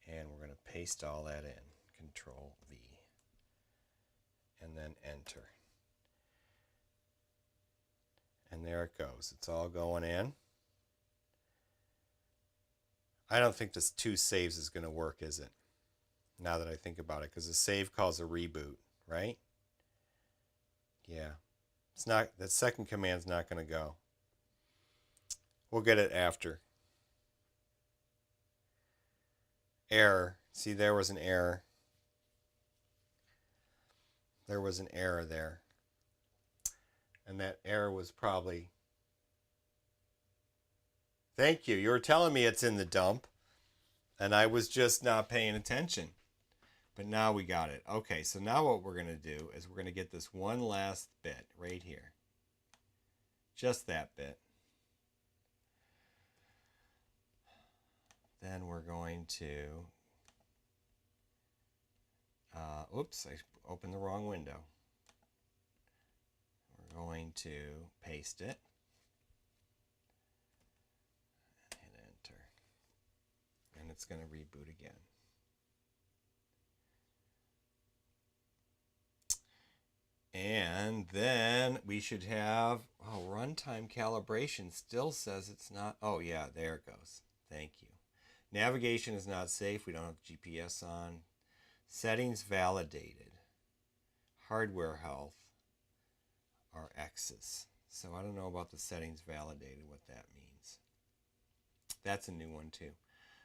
and we're going to paste all that in. Control V, and then enter. And there it goes. It's all going in. I don't think this 2 saves is going to work, is it? Now that I think about it, because the save calls a reboot, right? Yeah. It's not, that second command's not going to go. We'll get it after. Error. See, there was an error. There was an error there. And that error was probably... Thank you. You were telling me it's in the dump, and I was just not paying attention. But now we got it. Okay, so now what we're going to do is we're going to get this one last bit right here. Just that bit. Then we're going to... oops, I opened the wrong window. We're going to paste it. Hit enter. And it's going to reboot again. And then we should have, oh, runtime calibration still says it's not. Oh, yeah, there it goes. Thank you. Navigation is not safe. We don't have GPS on. Settings validated. Hardware health are X's. So I don't know about the settings validated, what that means. That's a new one too.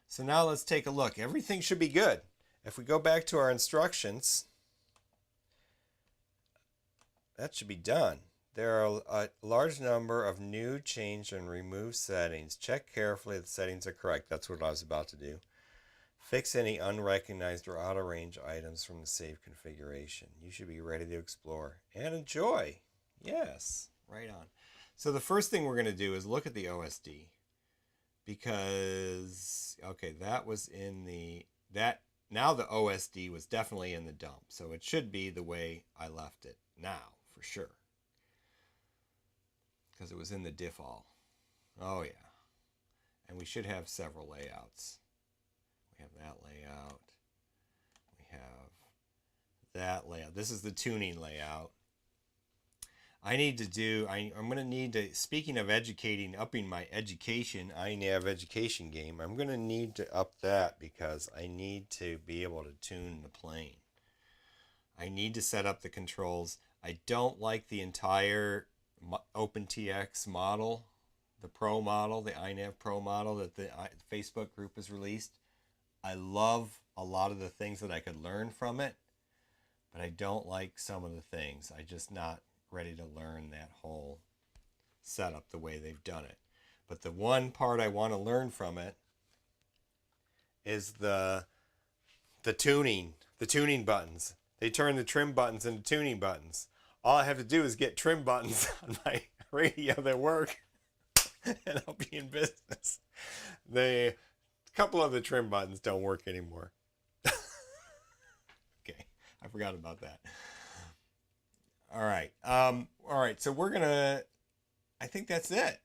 So now let's take a look. Everything should be good. If we go back to our instructions, that should be done. There are a large number of new, changed, and removed settings. Check carefully that the settings are correct. That's what I was about to do. Fix any unrecognized or out-of-range items from the save configuration. You should be ready to explore and enjoy. Yes, right on. So the first thing we're going to do is look at the OSD. Because, okay, that was in the, now the OSD was definitely in the dump. So it should be the way I left it now, for sure. Because it was in the diff all. Oh, yeah. And we should have several layouts. We have that layout. We have that layout. This is the tuning layout. I need to do, I'm going to need to, speaking of educating, upping my education, iNav education game, I'm going to need to up that because I need to be able to tune the plane. I need to set up the controls. I don't like the entire OpenTX model, the Pro model, the iNav Pro model that the Facebook group has released. I love a lot of the things that I could learn from it, but I don't like some of the things. I'm just not ready to learn that whole setup the way they've done it. But the one part I want to learn from it is the tuning buttons. They turn the trim buttons into tuning buttons. All I have to do is get trim buttons on my radio that work, and I'll be in business. A couple of the trim buttons don't work anymore. Okay, I forgot about that. All right. All right. So we're gonna. I think that's it.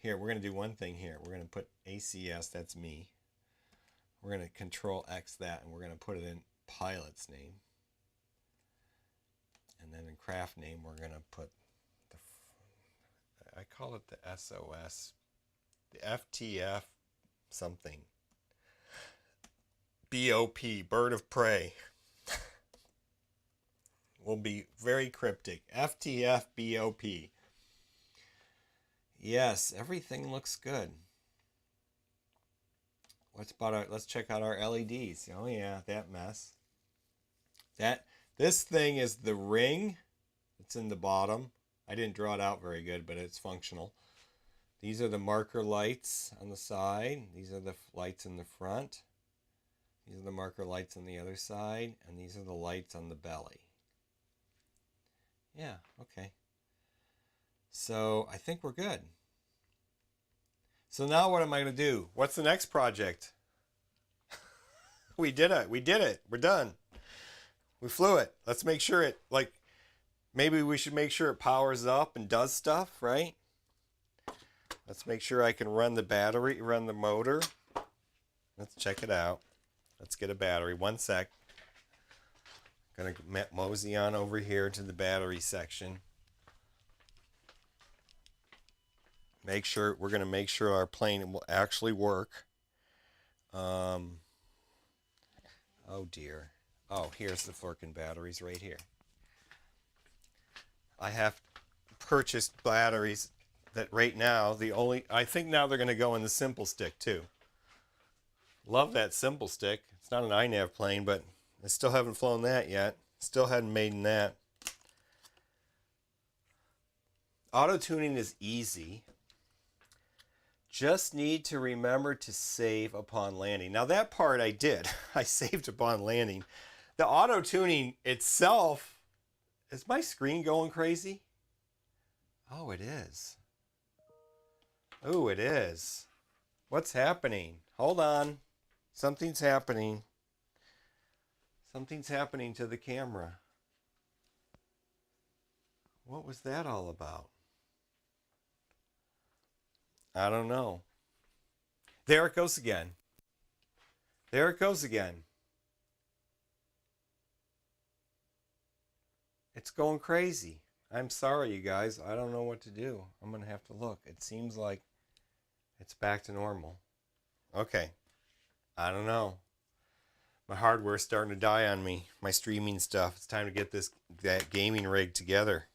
Here, we're gonna do one thing here. We're gonna put ACS. That's me. We're gonna Control X that, and we're gonna put it in pilot's name. And then in craft name, we're gonna put the. I call it the SOS, the FTF something. BOP, bird of prey. Will be very cryptic. FTF BOP. Yes, everything looks good. Let's check out our LEDs. Oh yeah, that mess. This thing is the ring. It's in the bottom. I didn't draw it out very good, but it's functional. These are the marker lights on the side. These are the lights in the front. These are the marker lights on the other side, and these are the lights on the belly. Yeah, okay. So I think we're good. So now what am I going to do? What's the next project? We did it. We're done. We flew it. Let's make sure it, maybe we should make sure it powers up and does stuff, right? Let's make sure I can run the battery, run the motor. Let's check it out. Let's get a battery. One sec. Gonna mosey on over here to the battery section. We're gonna make sure our plane will actually work. Oh dear. Oh, here's the Flurkin batteries right here. I have purchased batteries that right now I think now they're gonna go in the simple stick too. Love that simple stick. It's not an iNav plane, but I still haven't flown that yet. Still hadn't made in that. Auto tuning is easy. Just need to remember to save upon landing. Now that part I did. I saved upon landing. The auto tuning itself, is my screen going crazy? Oh, it is. Oh, it is. What's happening? Hold on. Something's happening. Something's happening to the camera. What was that all about? I don't know. There it goes again. There it goes again. It's going crazy. I'm sorry, you guys. I don't know what to do. I'm going to have to look. It seems like it's back to normal. Okay. I don't know. My hardware's starting to die on me. My streaming stuff. It's time to get that gaming rig together.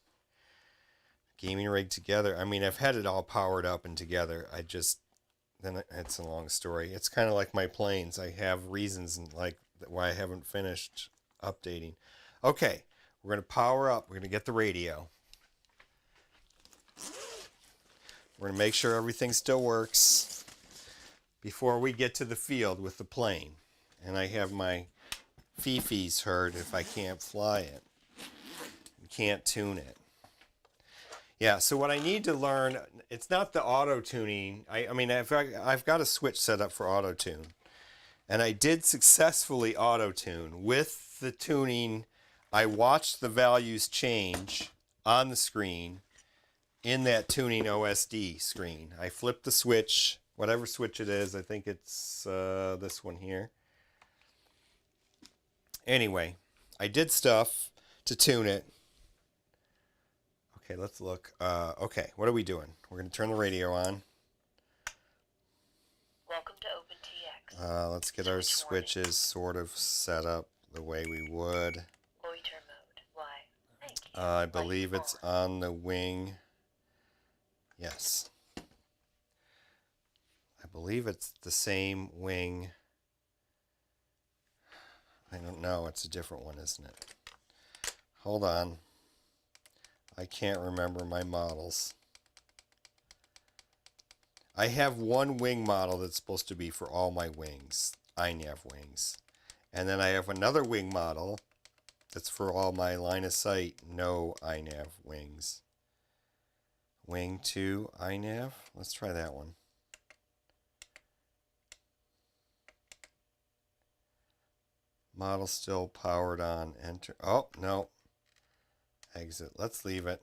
I mean, I've had it all powered up and together. Then it's a long story. It's kind of like my planes. I have reasons why I haven't finished updating. Okay, We're going to power up. We're going to get the radio. We're going to make sure everything still works before we get to the field with the plane. And I have my Fifi's heard if I can't fly it. Can't tune it. Yeah, so what I need to learn, it's not the auto tuning. I mean, I've got a switch set up for auto tune. And I did successfully auto tune. With the tuning, I watched the values change on the screen in that tuning OSD screen. I flipped the switch, whatever switch it is. I think it's this one here. Anyway, I did stuff to tune it. Okay, let's look. Okay, what are we doing? We're going to turn the radio on. Welcome to OpenTX. Let's get our switches sort of set up the way we would. Loiter mode. Why? Thank you. I believe it's on the wing. Yes. I believe it's the same wing. I don't know. It's a different one, isn't it? Hold on. I can't remember my models. I have one wing model that's supposed to be for all my wings, INAV wings. And then I have another wing model that's for all my line of sight, no INAV wings. Wing 2 INAV. Let's try that one. Model still powered on. Enter. Oh, no. Exit. Let's leave it.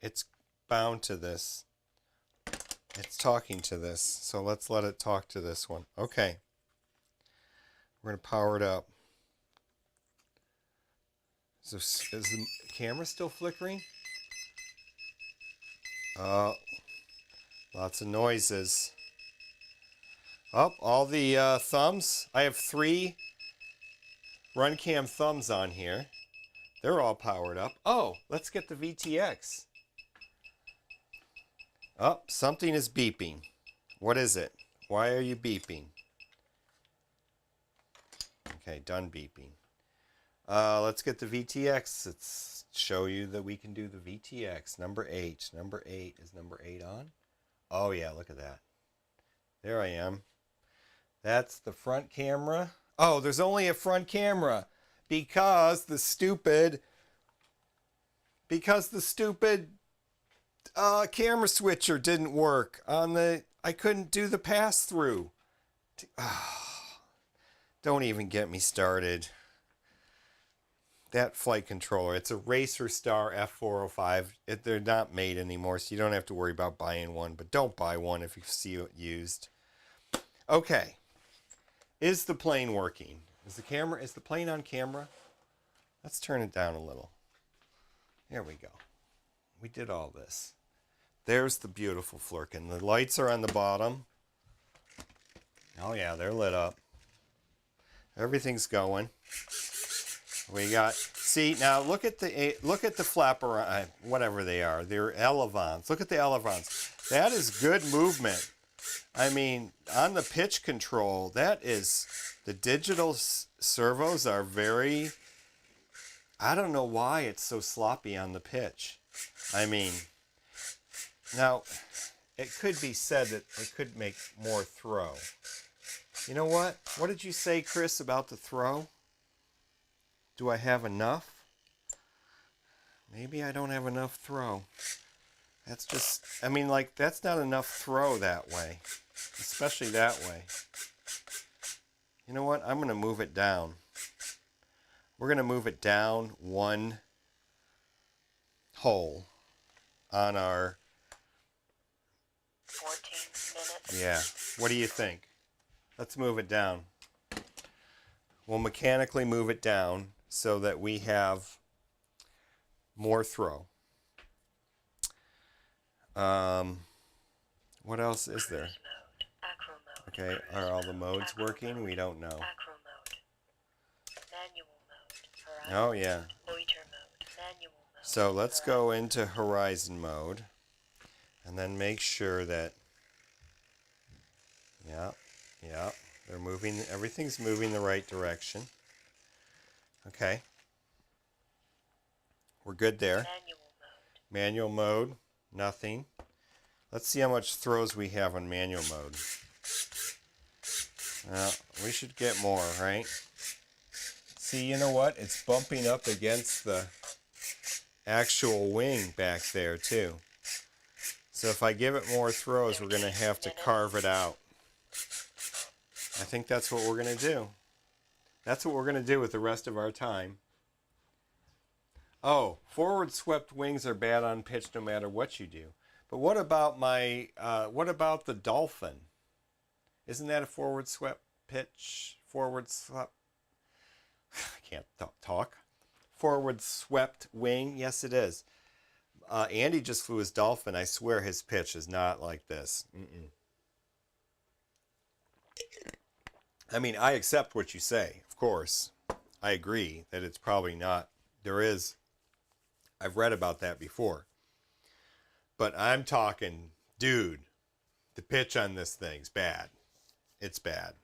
It's bound to this. It's talking to this. So let's let it talk to this one. Okay. We're going to power it up. So is the camera still flickering? Oh, lots of noises. Oh, all the thumbs. I have 3 RunCam thumbs on here. They're all powered up. Oh, let's get the VTX. Oh, something is beeping. What is it? Why are you beeping? Okay, done beeping. Let's get the VTX. Let's show you that we can do the VTX. Number 8. Number 8. Is number 8 on? Oh, yeah, look at that. There I am. That's the front camera. Oh, there's only a front camera because the stupid camera switcher didn't work on the. I couldn't do the pass through. Don't even get me started. That flight controller, it's a Racer Star F405. They're not made anymore, so you don't have to worry about buying one. But don't buy one if you see it used. Okay. Is the plane working? Is the plane on camera? Let's turn it down a little. There we go. We did all this. There's the beautiful Flurkin. The lights are on the bottom. Oh yeah, they're lit up. Everything's going. We got. See now, look at the flapper, whatever they are. They're elevons. Look at the elevons. That is good movement. I mean, on the pitch control, the digital servos are very. I don't know why it's so sloppy on the pitch. I mean, now it could be said that it could make more throw. You know what? What did you say, Chris, about the throw? Do I have enough? Maybe I don't have enough throw. That's just, I mean, like, that's not enough throw that way. Especially that way. You know what? I'm going to move it down. We're going to move it down 1 hole on our... 14 minutes. Yeah. What do you think? Let's move it down. We'll mechanically move it down so that we have more throw. What else is there? Mode. Acro mode. Okay, are all the modes Acro working? mode. We don't know. Acro mode. Manual mode. Oh, yeah. Loiter mode. Manual mode. So let's go into horizon mode and then make sure that, yeah, they're moving, everything's moving the right direction. Okay. We're good there. Manual mode. Manual mode, nothing. Let's see how much throws we have on manual mode. We should get more, right? See, you know what? It's bumping up against the actual wing back there, too. So if I give it more throws, we're going to have to carve it out. I think that's what we're going to do. That's what we're going to do with the rest of our time. Oh, forward swept wings are bad on pitch no matter what you do. But what about what about the dolphin? Isn't that a forward swept pitch? Forward swept. I can't talk. Forward swept wing. Yes, it is. Andy just flew his dolphin. I swear his pitch is not like this. I mean, I accept what you say, of course. I agree that it's probably not. There is. I've read about that before. But I'm talking, dude, the pitch on this thing's bad. It's bad.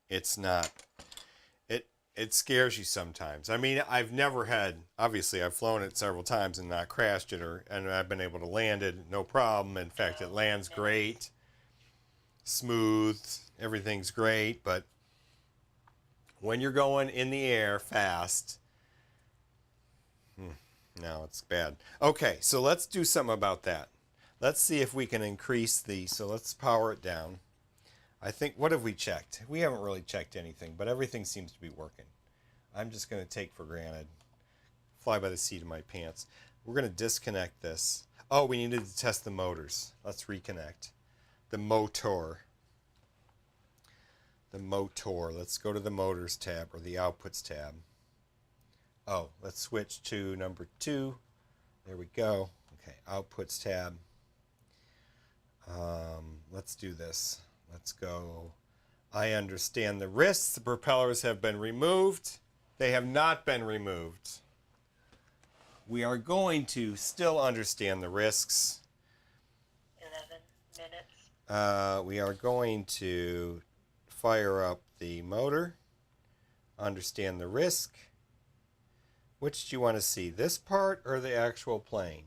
It's not. It scares you sometimes. I mean, I've never had, obviously I've flown it several times and not crashed it, and I've been able to land it, no problem. In fact, it lands great, smooth, everything's great. But when you're going in the air fast, no, it's bad. Okay, so let's do something about that. Let's see if we can increase so let's power it down. I think, what have we checked? We haven't really checked anything, but everything seems to be working. I'm just going to take for granted. Fly by the seat of my pants. We're going to disconnect this. Oh, we needed to test the motors. Let's reconnect. The motor. The motor. Let's go to the motors tab, or the outputs tab. Oh, let's switch to number 2. There we go. Okay, outputs tab. Let's do this. Let's go. I understand the risks. The propellers have been removed. They have not been removed. We are going to still understand the risks. 11 minutes. We are going to fire up the motor. Understand the risk. Which do you want to see? This part or the actual plane?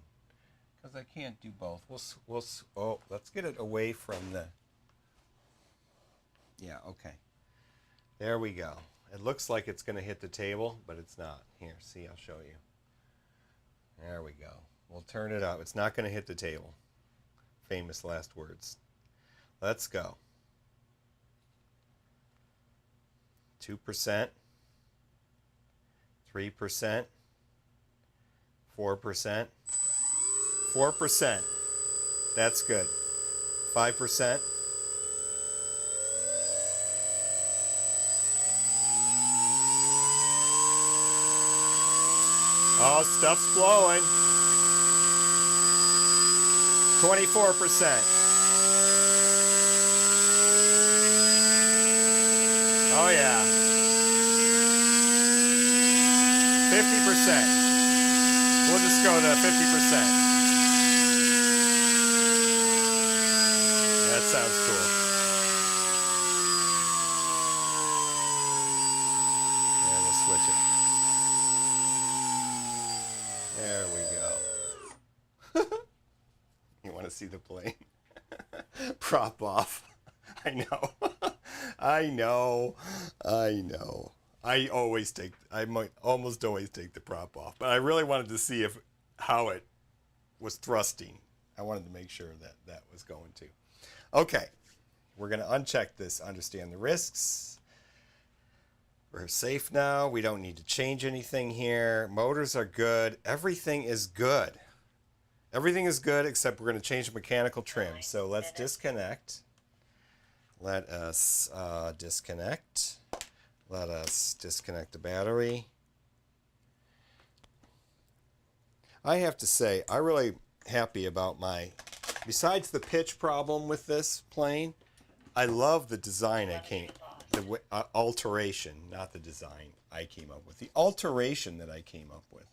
Because I can't do both. Let's get it away from the... Yeah, okay. There we go. It looks like it's going to hit the table, but it's not. Here, see, I'll show you. There we go. We'll turn it up. It's not going to hit the table. Famous last words. Let's go. 2%. 3%. 4%. 4%. That's good. 5%. Oh, stuff's blowing. 24%. Oh, yeah. 50%. We'll just go to 50%. That sounds cool. And we'll switch it. There we go. You want to see the plane? Prop off. I know. I know. I might almost always take the prop off, but I really wanted to see how it was thrusting. I wanted to make sure that was going to. Okay, we're going to uncheck this, understand the risks. We're safe now. We don't need to change anything here. Motors are good. Everything is good. Everything is good except we're going to change the mechanical trim. So let's disconnect. Let us disconnect. Let us disconnect the battery. I have to say, I'm really happy about besides the pitch problem with this plane, I love the design the alteration, not the design I came up with. The alteration that I came up with.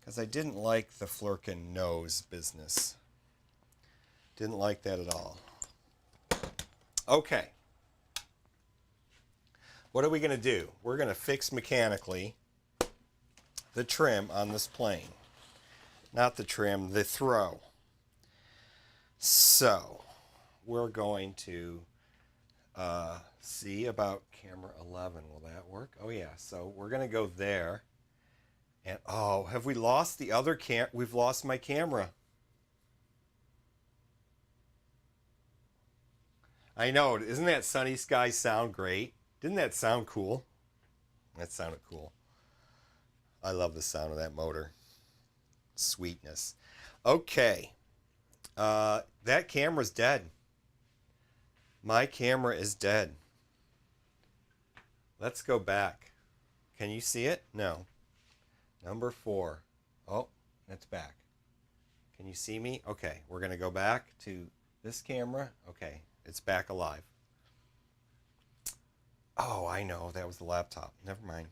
Because I didn't like the Flurkin nose business. Didn't like that at all. Okay. What are we going to do? We're going to fix mechanically. the trim on this plane. Not the trim, the throw. So, we're going to see about camera 11. Will that work? Oh yeah, so we're going to go there. And oh, have we lost the other we've lost my camera. I know, isn't that sunny sky sound great? Didn't that sound cool? That sounded cool. I love the sound of that motor. Sweetness. Okay. That camera's dead. My camera is dead. Let's go back. Can you see it? No. Number 4. Oh, it's back. Can you see me? Okay, we're going to go back to this camera. Okay, it's back alive. Oh, I know. That was the laptop. Never mind.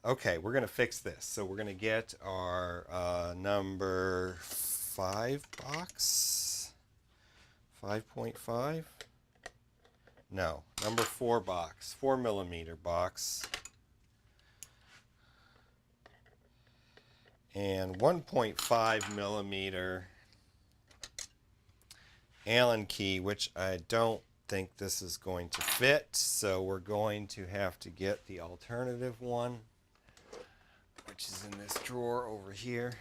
Okay, we're going to fix this. So we're going to get our number 5 box. 5.5? No, number 4 box. 4mm box. And 1.5mm Allen key, which I don't think this is going to fit. So we're going to have to get the alternative one, which is in this drawer over here.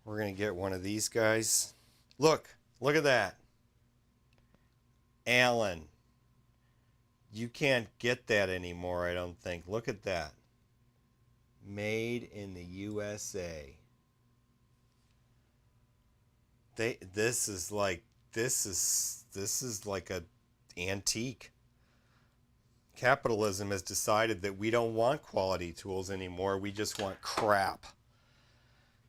We're going to get one of these guys. Look at that. Allen. You can't get that anymore, I don't think. Look at that. Made in the USA. This is like a antique. Capitalism has decided that we don't want quality tools anymore. We just want crap.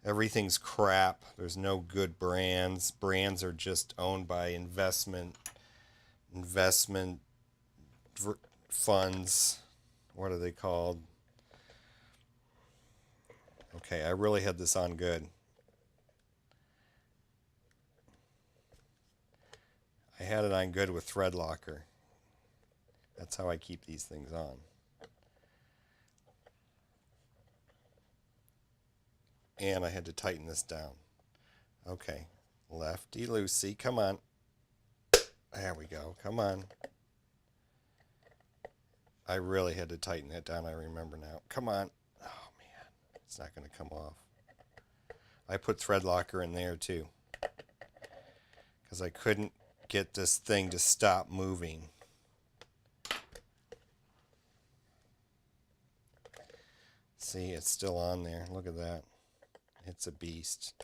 Everything's crap. There's no good brands. Brands are just owned by investment funds. What are they called? Okay, I really had this on good. I had it on good with thread locker. That's how I keep these things on. And I had to tighten this down. Okay, lefty loosey, come on. There we go, come on. I really had to tighten that down, I remember now. Come on. Oh man, it's not going to come off. I put thread locker in there too, because I couldn't get this thing to stop moving. See, it's still on there. Look at that. It's a beast.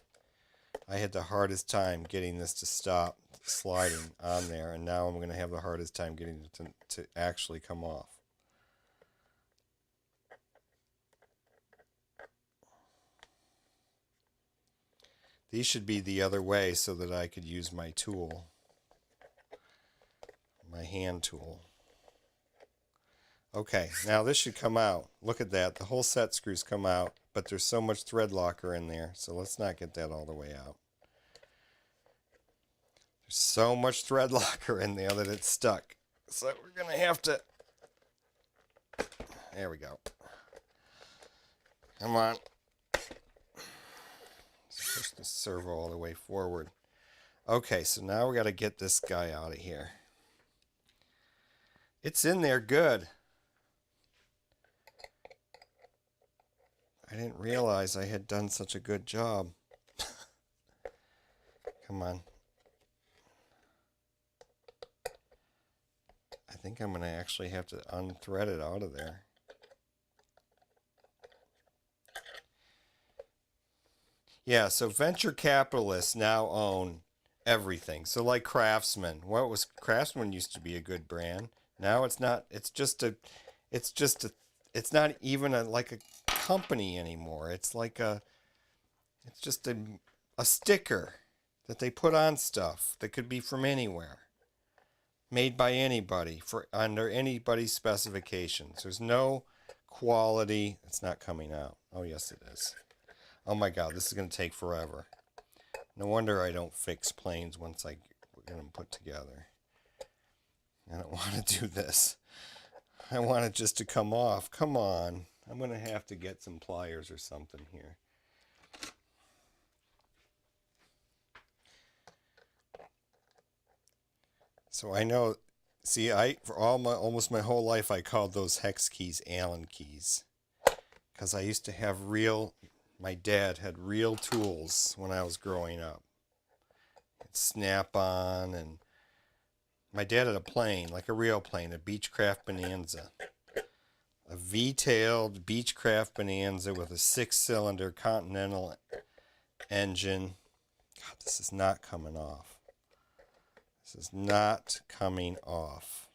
I had the hardest time getting this to stop sliding on there, and now I'm going to have the hardest time getting it to actually come off. These should be the other way so that I could use my tool, my hand tool. Okay, now this should come out. Look at that. The whole set screws come out, but there's so much thread locker in there, so let's not get that all the way out. There's so much thread locker in there that it's stuck. So we're going to have to... There we go. Come on. Let's push the servo all the way forward. Okay, so now we got to get this guy out of here. It's in there good. I didn't realize I had done such a good job. Come on. I think I'm going to actually have to unthread it out of there. Yeah, so venture capitalists now own everything. So like Craftsman. Craftsman used to be a good brand. Now it's not. It's not even like a company anymore. It's just a sticker that they put on stuff that could be from anywhere, made by anybody under anybody's specifications. There's no quality. It's not coming out. Oh yes it is. Oh my god, this is going to take forever. No wonder I don't fix planes once I get them put together. I don't want to do this. I want it just to come off. Come on. I'm going to have to get some pliers or something here. So I know, see, for almost my whole life, I called those hex keys Allen keys. Because I used to have my dad had real tools when I was growing up. Snap-on, and my dad had a plane, like a real plane, a Beechcraft Bonanza. A V-tailed Beechcraft Bonanza with a 6-cylinder Continental engine. God, this is not coming off. This is not coming off.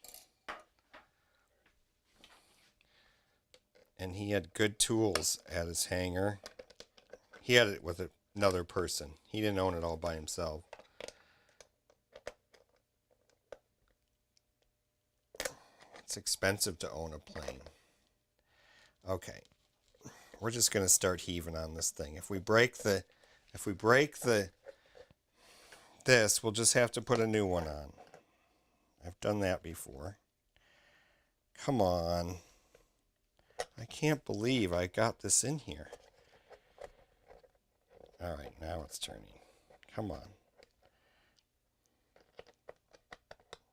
And he had good tools at his hangar. He had it with another person. He didn't own it all by himself. It's expensive to own a plane. Okay. We're just going to start heaving on this thing. If we break this, we'll just have to put a new one on. I've done that before. Come on. I can't believe I got this in here. All right, now it's turning. Come on.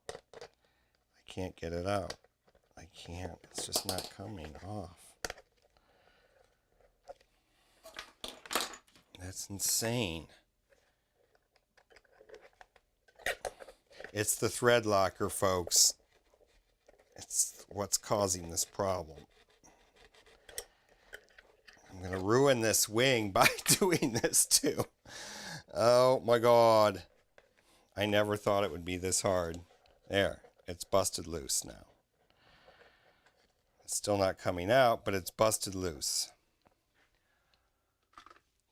I can't get it out. I can't. It's just not coming off. That's insane. It's the thread locker, folks. It's what's causing this problem. I'm going to ruin this wing by doing this too. Oh my God. I never thought it would be this hard. There, it's busted loose now. It's still not coming out, but it's busted loose.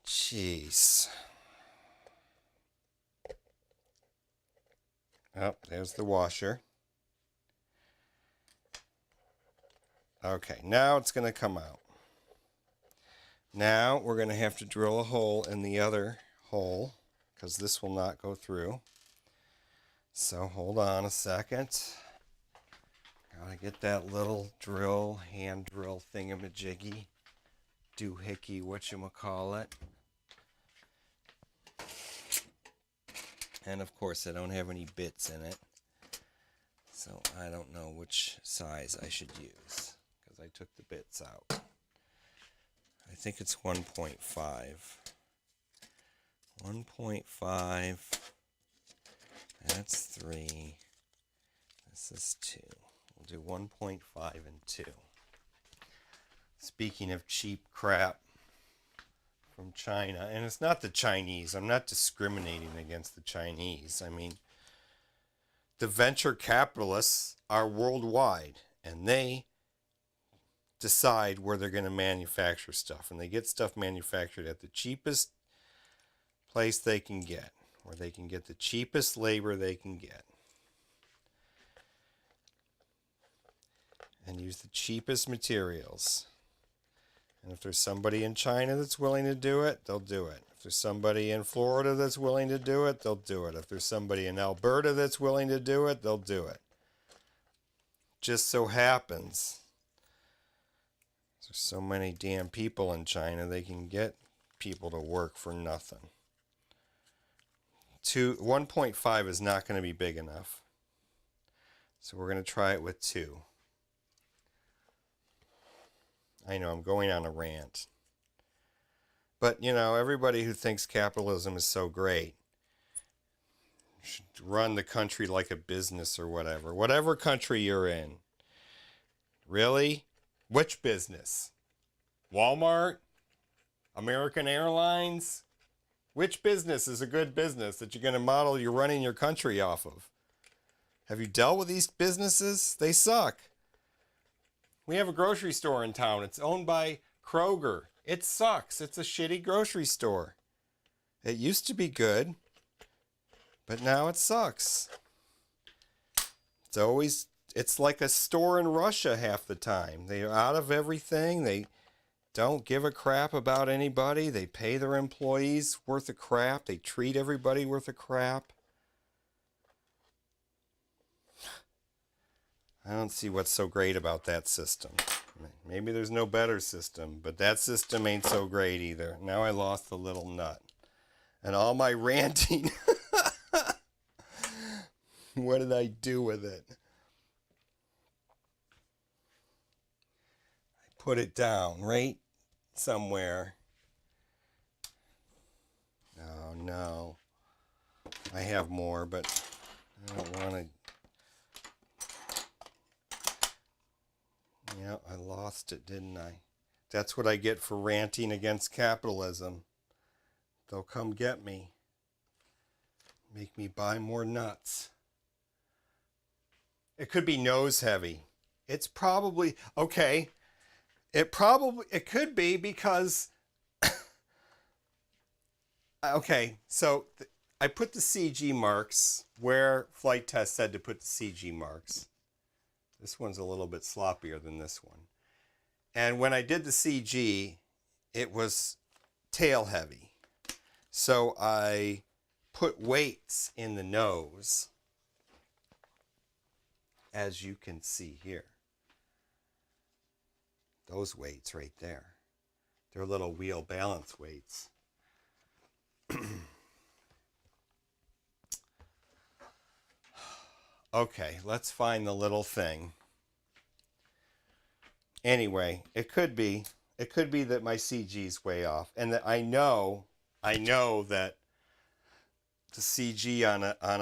Jeez. Oh, there's the washer. Okay, now it's going to come out. Now we're going to have to drill a hole in the other hole because this will not go through. So hold on a second. Gotta get that little drill, hand drill thingamajiggy, doohickey, whatchamacallit. And of course I don't have any bits in it, so I don't know which size I should use because I took the bits out. I think it's 1.5. 1.5. That's 3. This is 2. We'll do 1.5 and 2. Speaking of cheap crap from China, and it's not the Chinese. I'm not discriminating against the Chinese. I mean, the venture capitalists are worldwide, and they decide where they're going to manufacture stuff, and they get stuff manufactured at the cheapest place they can get, where they can get the cheapest labor they can get, and use the cheapest materials. And if there's somebody in China that's willing to do it, they'll do it. If there's somebody in Florida that's willing to do it, they'll do it. If there's somebody in Alberta that's willing to do it, they'll do it. Just so happens there's so many damn people in China, they can get people to work for nothing. 1.5 is not going to be big enough. So we're going to try it with 2. I know I'm going on a rant. But, you know, everybody who thinks capitalism is so great should run the country like a business or whatever. Whatever country you're in. Really? Which business? Walmart? American Airlines? Which business is a good business that you're going to model you're running your country off of? Have you dealt with these businesses? They suck. We have a grocery store in town. It's owned by Kroger. It sucks. It's a shitty grocery store. It used to be good, but now it sucks. It's like a store in Russia half the time. They're out of everything. They don't give a crap about anybody. They pay their employees worth of crap. They treat everybody worth of crap. I don't see what's so great about that system. Maybe there's no better system, but that system ain't so great either. Now I lost the little nut. And all my ranting, what did I do with it? I put it down right somewhere. Oh no. I have more, but I don't want to. Yeah, I lost it, didn't I? That's what I get for ranting against capitalism. They'll come get me. Make me buy more nuts. It could be nose heavy. It's probably, okay. It could be because, okay, so I put the CG marks where Flight Test said to put the CG marks. This one's a little bit sloppier than this one. And when I did the CG, it was tail heavy. So I put weights in the nose, as you can see here. Those weights right there. They're little wheel balance weights. Okay, let's find the little thing. Anyway, it could be that my CG's way off, and that I know that the CG on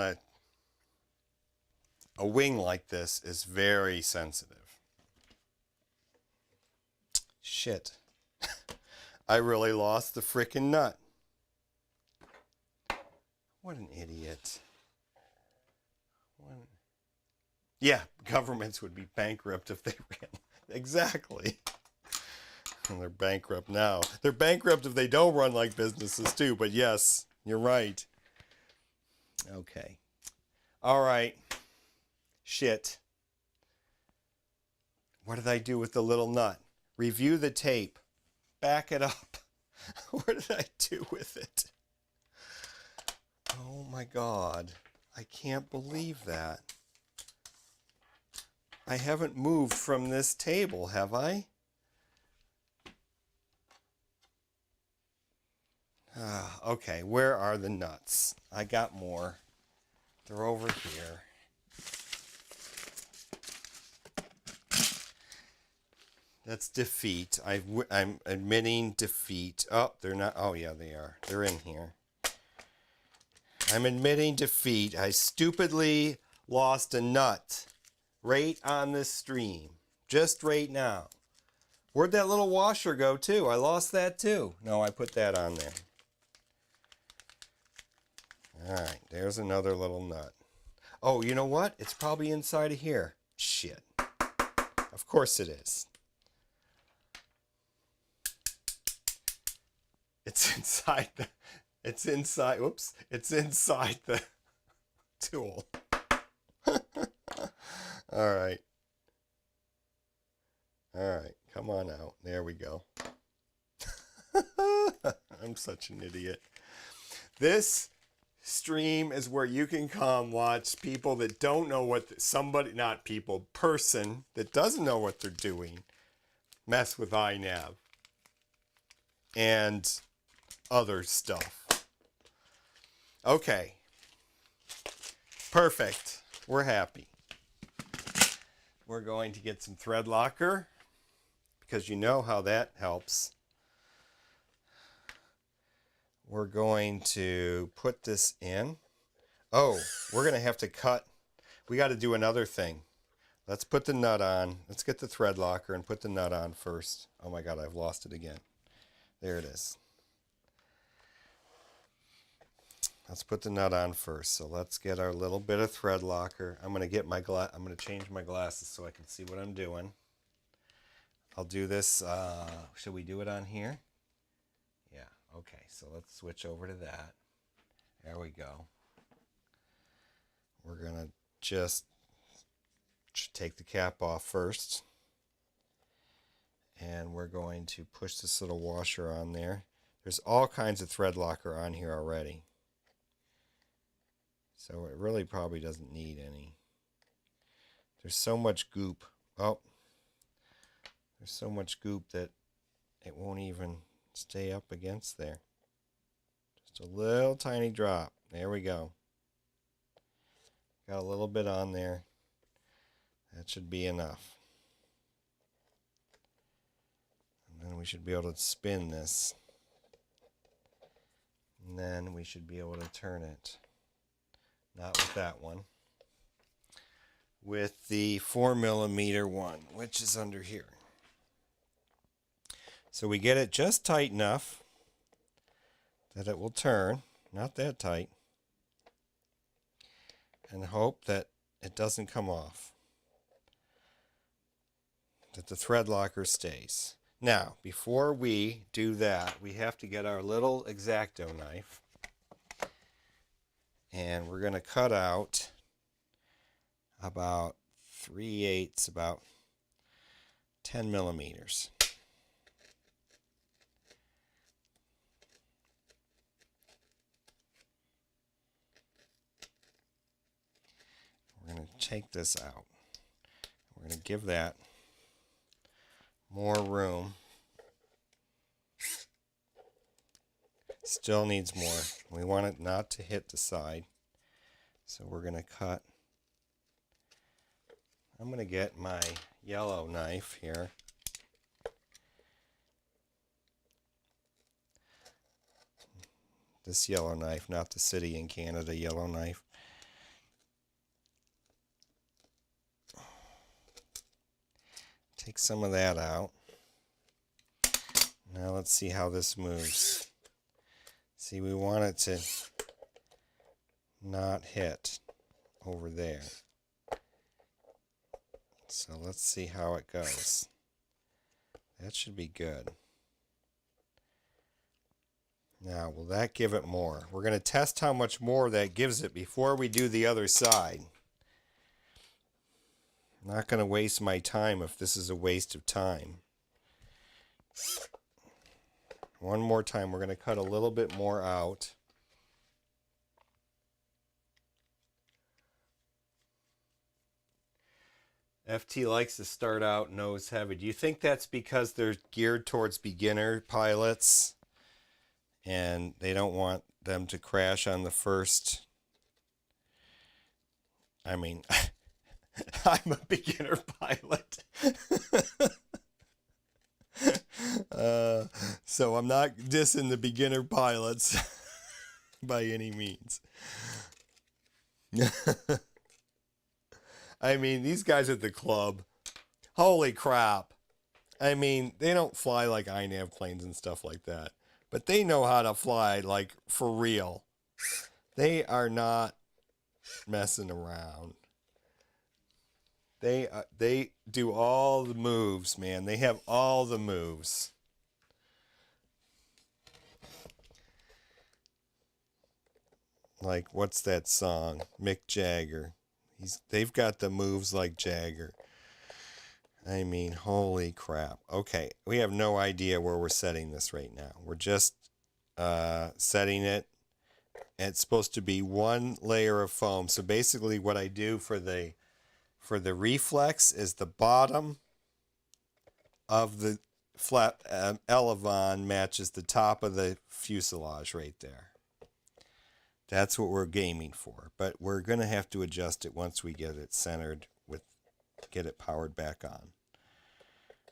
a wing like this is very sensitive. Shit. I really lost the frickin' nut. What an idiot. Yeah, governments would be bankrupt if they ran. Exactly. And they're bankrupt now. They're bankrupt if they don't run like businesses too, but yes, you're right. Okay. All right. Shit. What did I do with the little nut? Review the tape. Back it up. What did I do with it? Oh my God. I can't believe that. I haven't moved from this table, have I? Okay, where are the nuts? I got more. They're over here. That's defeat. I'm admitting defeat. Oh, they're not. Oh, yeah, they are. They're in here. I'm admitting defeat. I stupidly lost a nut right on this stream. Just right now. Where'd that little washer go, too? I lost that, too. No, I put that on there. All right, there's another little nut. Oh, you know what? It's probably inside of here. Shit. Of course it is. It's inside the... It's inside... Whoops. It's inside the tool. All right. All right. Come on out. There we go. I'm such an idiot. This stream is where you can come watch people that don't know what... not people, person that doesn't know what they're doing mess with iNav and other stuff. Okay. Perfect. We're happy. We're going to get some thread locker because you know how that helps. We're going to put this in. Oh, we're going to have to cut. We got to do another thing. Let's put the nut on. Let's get the thread locker and put the nut on first. Oh my God, I've lost it again. There it is. Let's put the nut on first. So let's get our little bit of thread locker. I'm going to get my I'm going to change my glasses so I can see what I'm doing. I'll do this. Should we do it on here? Yeah. Okay. So let's switch over to that. There we go. We're going to just take the cap off first. And we're going to push this little washer on there. There's all kinds of thread locker on here already. So it really probably doesn't need any. there's so much goop. Oh, there's so much goop that it won't even stay up against there. Just a little tiny drop. There we go. Got a little bit on there. That should be enough. And then we should be able to spin this. And then we should be able to turn it. Not with that one. With the 4mm one, which is under here. So we get it just tight enough that it will turn. Not that tight. And hope that it doesn't come off. That the thread locker stays. Now, before we do that, we have to get our little X-Acto knife. And we're going to cut out about 3/8, about 10mm. We're going to take this out. We're going to give that more room. Still needs more. We want it not to hit the side. So we're going to cut. I'm going to get my yellow knife here. This yellow knife, not the City in Canada yellow knife. Take some of that out. Now let's see how this moves. See, we want it to not hit over there. So let's see how it goes. That should be good. Now, will that give it more? We're going to test how much more that gives it before we do the other side. I'm not going to waste my time if this is a waste of time. One more time, we're going to cut a little bit more out. FT likes to start out nose heavy. Do you think that's because they're geared towards beginner pilots and they don't want them to crash on the first? I mean, I'm a beginner pilot. So I'm not dissing the beginner pilots by any means. I mean, these guys at the club, holy crap. I mean, they don't fly like INAV planes and stuff like that. But they know how to fly, like, for real. They are not messing around. They do all the moves, man. They have all the moves. Like, what's that song? Mick Jagger. They've got the moves like Jagger. I mean, holy crap. Okay, we have no idea where we're setting this right now. We're just setting it. It's supposed to be one layer of foam. So basically what I do for the reflex is the bottom of the flat elevon matches the top of the fuselage right there. That's what we're gaming for, but we're going to have to adjust it once we get it centered get it powered back on,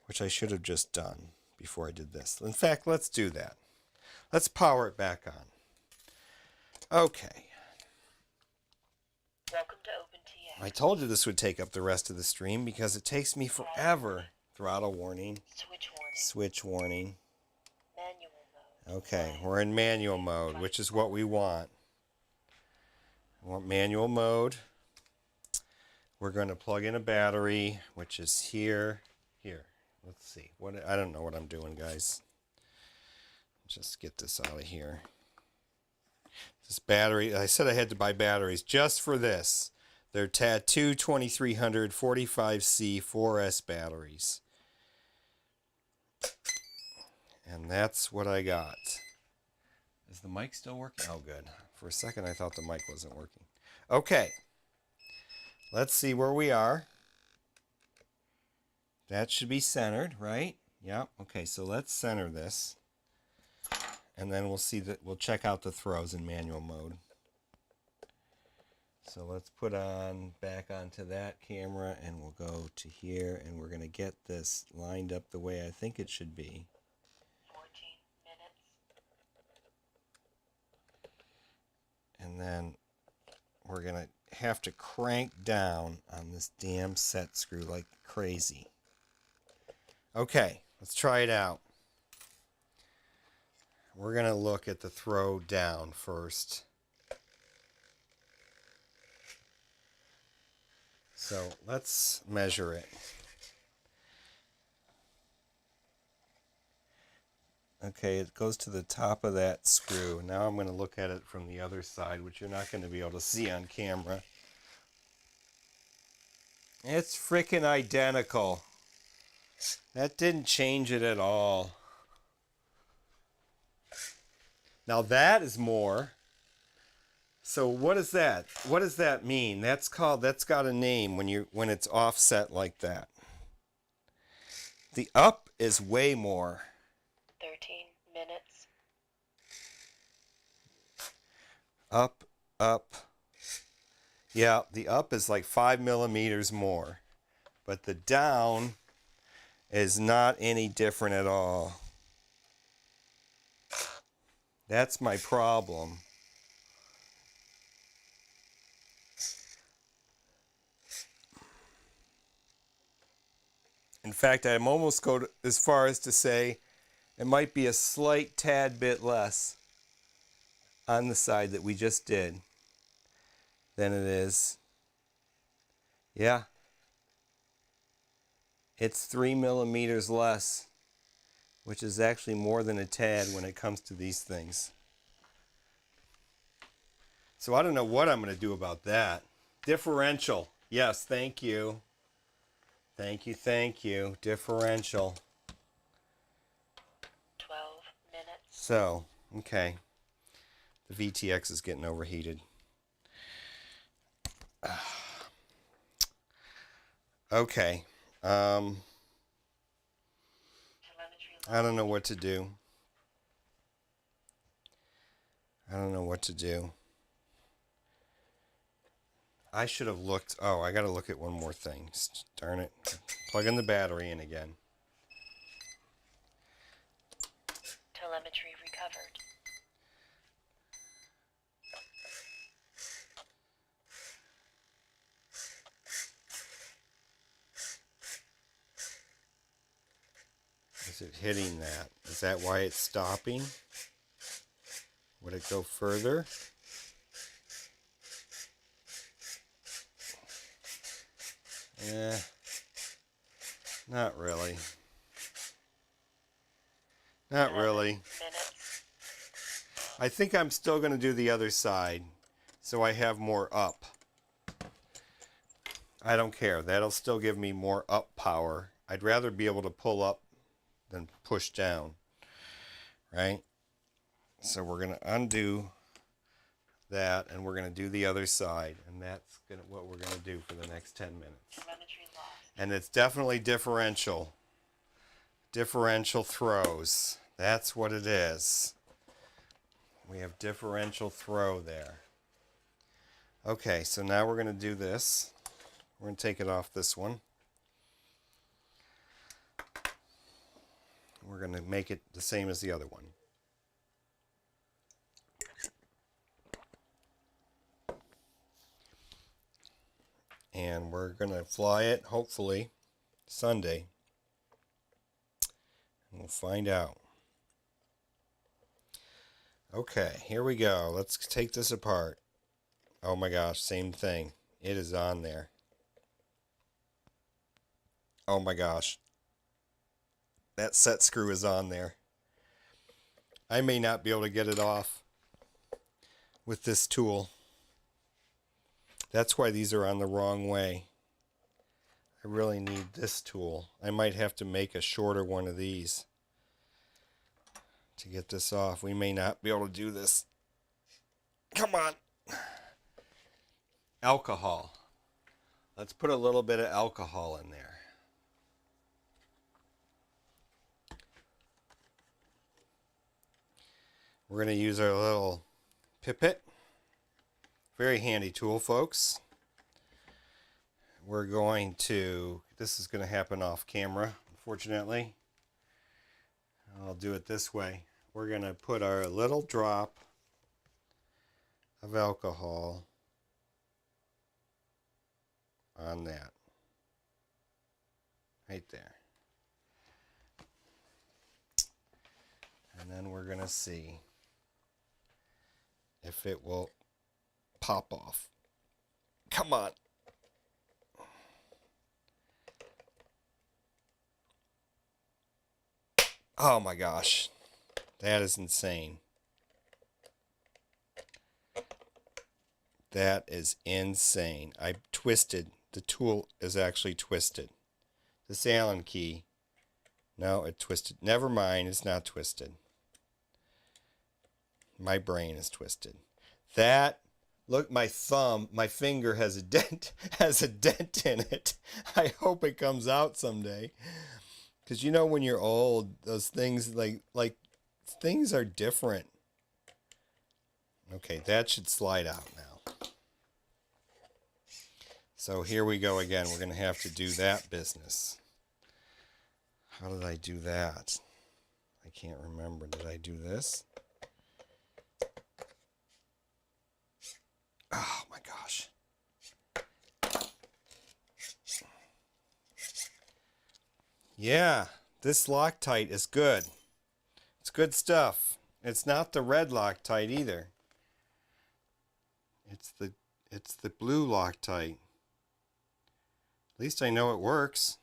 which I should have just done before I did this. In fact, let's do that. Let's power it back on. Okay. Welcome to OpenTX. I told you this would take up the rest of the stream because it takes me forever. Throttle warning. Switch warning. Switch warning. Manual mode. Okay, we're in manual mode, which is what we want. We want manual mode. We're going to plug in a battery, which is here. Here. Let's see. I don't know what I'm doing, guys. Just get this out of here. This battery, I said I had to buy batteries just for this. They're Tattoo 2300 45C 4S batteries. And that's what I got. Is the mic still working? Oh, good. For a second, I thought the mic wasn't working. Okay. Let's see where we are. That should be centered, right? Yeah. Okay, so let's center this. And then we'll see that we'll check out the throws in manual mode. So let's put on back onto that camera and we'll go to here and we're going to get this lined up the way I think it should be. 14 minutes. And then we're going to have to crank down on this damn set screw like crazy. Okay, let's try it out. We're going to look at the throw down first. So let's measure it. Okay, it goes to the top of that screw. Now I'm going to look at it from the other side, which you're not going to be able to see on camera. It's freaking identical. That didn't change it at all. Now that is more. So what is that? What does that mean? That's got a name when it's offset like that. The up is way more. 13 minutes. Up, up. Yeah, the up is like 5 millimeters more. But the down is not any different at all. That's my problem. In fact, I'm almost go as far as to say it might be a slight tad bit less on the side that we just did than it is. Yeah. It's 3 millimeters less, which is actually more than a tad when it comes to these things. So I don't know what I'm going to do about that. Differential. Yes, thank you. Thank you, thank you. Differential. 12 minutes. So, okay. The VTX is getting overheated. Okay. I don't know what to do. I don't know what to do. I should have looked. Oh, I got to look at one more thing. Darn it. Plug in the battery in again. Telemetry recovered. Is it hitting that? Is that why it's stopping? Would it go further? Not really. Not really. Minutes. I think I'm still going to do the other side so I have more up. I don't care. That'll still give me more up power. I'd rather be able to pull up than push down. Right? So we're going to undo that and we're going to do the other side. And that's what we're going to do for the next 10 minutes. Telemetry lost. And it's definitely differential. Differential throws. That's what it is. We have differential throw there. Okay, so now we're going to do this. We're going to take it off this one. We're going to make it the same as the other one. And we're going to fly it, hopefully, Sunday. And we'll find out. Okay, here we go. Let's take this apart. Oh my gosh, same thing. It is on there. Oh my gosh. That set screw is on there. I may not be able to get it off with this tool. That's why these are on the wrong way. I really need this tool. I might have to make a shorter one of these to get this off. We may not be able to do this. Come on. Alcohol. Let's put a little bit of alcohol in there. We're going to use our little pipette. Very handy tool, folks. We're going to, this is going to happen off camera, unfortunately. I'll do it this way. We're going to put our little drop of alcohol on that. Right there. And then we're going to see if it will pop off. Come on. Oh my gosh. That is insane. That is insane. I twisted. The tool is actually twisted. This Allen key. No, it twisted. Never mind. It's not twisted. My brain is twisted. That, look, my thumb, my finger has a dent, in it. I hope it comes out someday. Because you know when you're old, those things, like things are different. Okay, that should slide out now. So here we go again. We're going to have to do that business. How did I do that? I can't remember. Did I do this? Oh my gosh. Yeah, this Loctite is good. It's good stuff. It's not the red Loctite either. It's the blue Loctite. At least I know it works.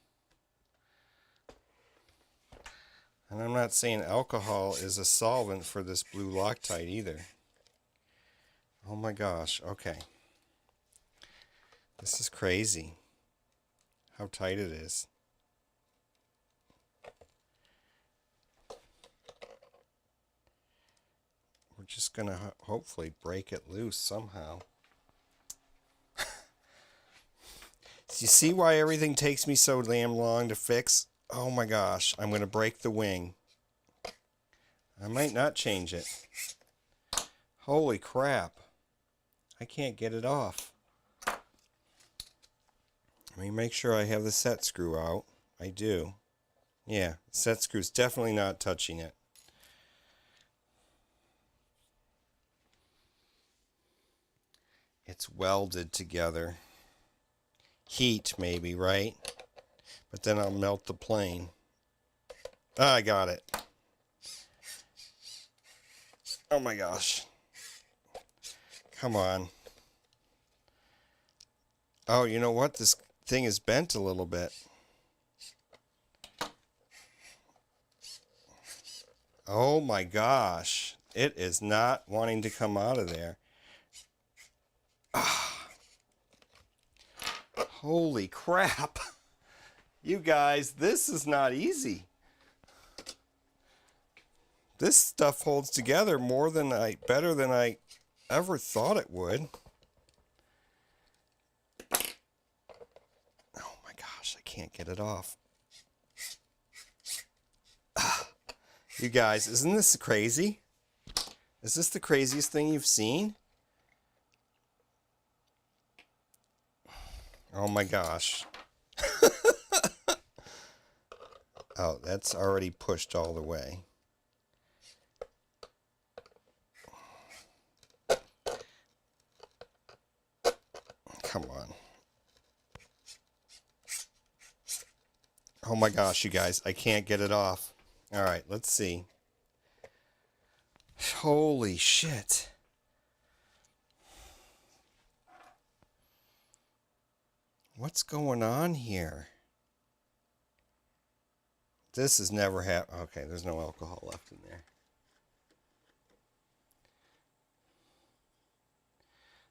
And I'm not saying alcohol is a solvent for this blue Loctite either. Oh my gosh, okay. This is crazy. How tight it is. We're just going to hopefully break it loose somehow. You see why everything takes me so damn long to fix? Oh my gosh, I'm going to break the wing. I might not change it. Holy crap. I can't get it off. Let me make sure I have the set screw out. I do. Yeah, the set screw's definitely not touching it. It's welded together. Heat, maybe, right? But then I'll melt the plane. Ah, I got it. Oh my gosh. Come on. Oh, you know what? This thing is bent a little bit. Oh my gosh. It is not wanting to come out of there. Ah. Holy crap. You guys, this is not easy. This stuff holds together better than I ever thought it would. Oh my gosh, I can't get it off. You guys, isn't this crazy? Is this the craziest thing you've seen? Oh my gosh. Oh, that's already pushed all the way. Come on. Oh my gosh, you guys, I can't get it off. All right, let's see. Holy shit. What's going on here? This has never happened. Okay, there's no alcohol left in there.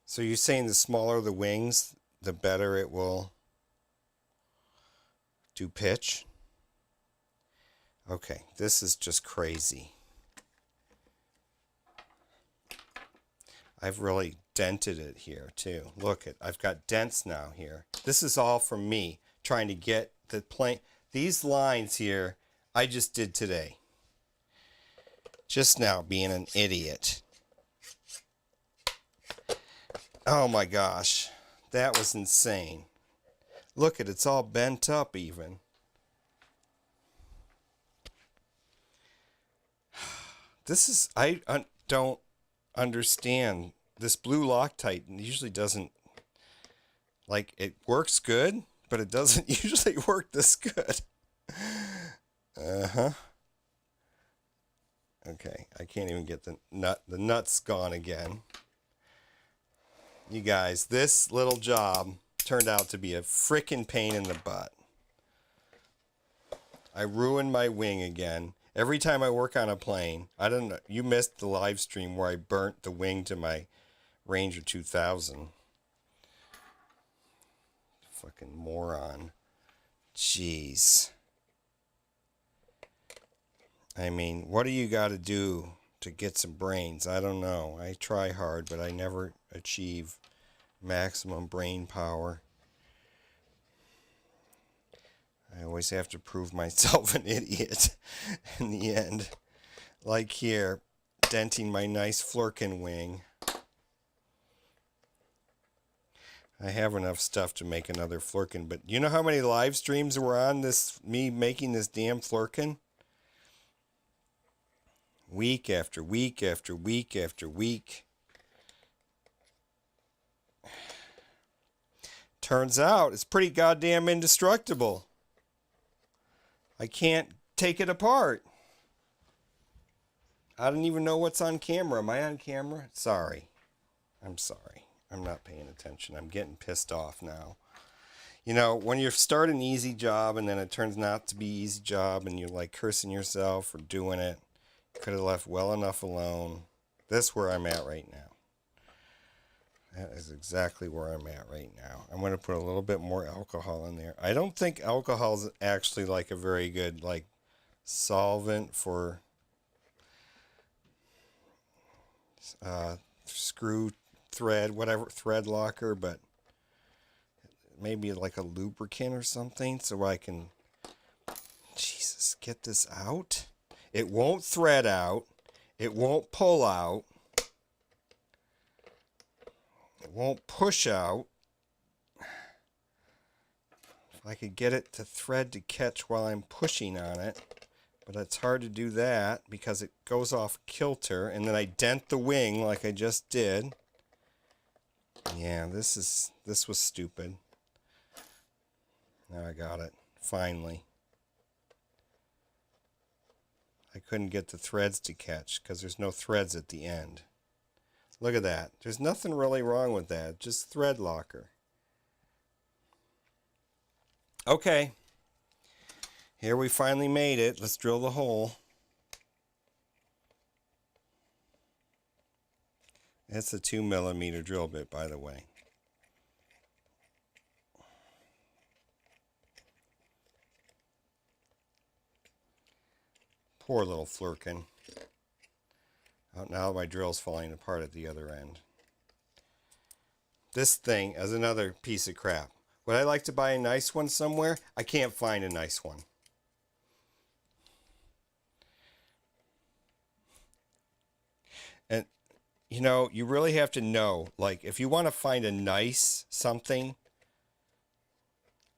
So you're saying the smaller the wings, the better it will do pitch? Okay, this is just crazy. I've really dented it here too. Look, I've got dents now here. This is all from me trying to get the plane. These lines here, I just did today. Just now being an idiot. Oh my gosh. That was insane. Look it's all bent up even. This is, I don't understand. This blue Loctite usually doesn't, like, it works good, but it doesn't usually work this good. Uh-huh. Okay, I can't even get the nut's gone again. You guys, this little job turned out to be a frickin' pain in the butt. I ruined my wing again. Every time I work on a plane, I don't know, you missed the live stream where I burnt the wing to my Ranger 2000. Fucking moron. Jeez. I mean, what do you got to do to get some brains? I don't know. I try hard, but I never achieve maximum brain power. I always have to prove myself an idiot in the end. Like here, denting my nice Flurkin wing. I have enough stuff to make another Flurkin, but you know how many live streams were on this, me making this damn Flurkin? Week after week after week after week. Turns out it's pretty goddamn indestructible. I can't take it apart. I don't even know what's on camera. Am I on camera? Sorry. I'm sorry. I'm not paying attention. I'm getting pissed off now. You know, when you start an easy job and then it turns not to be an easy job and you're like cursing yourself for doing it, could have left well enough alone. That's where I'm at right now. That is exactly where I'm at right now. I'm going to put a little bit more alcohol in there. I don't think alcohol is actually like a very good like solvent for screw thread, whatever, thread locker, but maybe like a lubricant or something so I can, Jesus, get this out. It won't thread out. It won't pull out. It won't push out. If I could get it to thread to catch while I'm pushing on it. But it's hard to do that because it goes off kilter. And then I dent the wing like I just did. Yeah, this was stupid. Now I got it. Finally. I couldn't get the threads to catch because there's no threads at the end. Look at that. There's nothing really wrong with that. Just thread locker. Okay. Here we finally made it. Let's drill the hole. It's a 2mm drill bit, by the way. Poor little Flurkin. Oh, now my drill's falling apart at the other end. This thing is another piece of crap. Would I like to buy a nice one somewhere? I can't find a nice one. And, you know, you really have to know, like, if you want to find a nice something,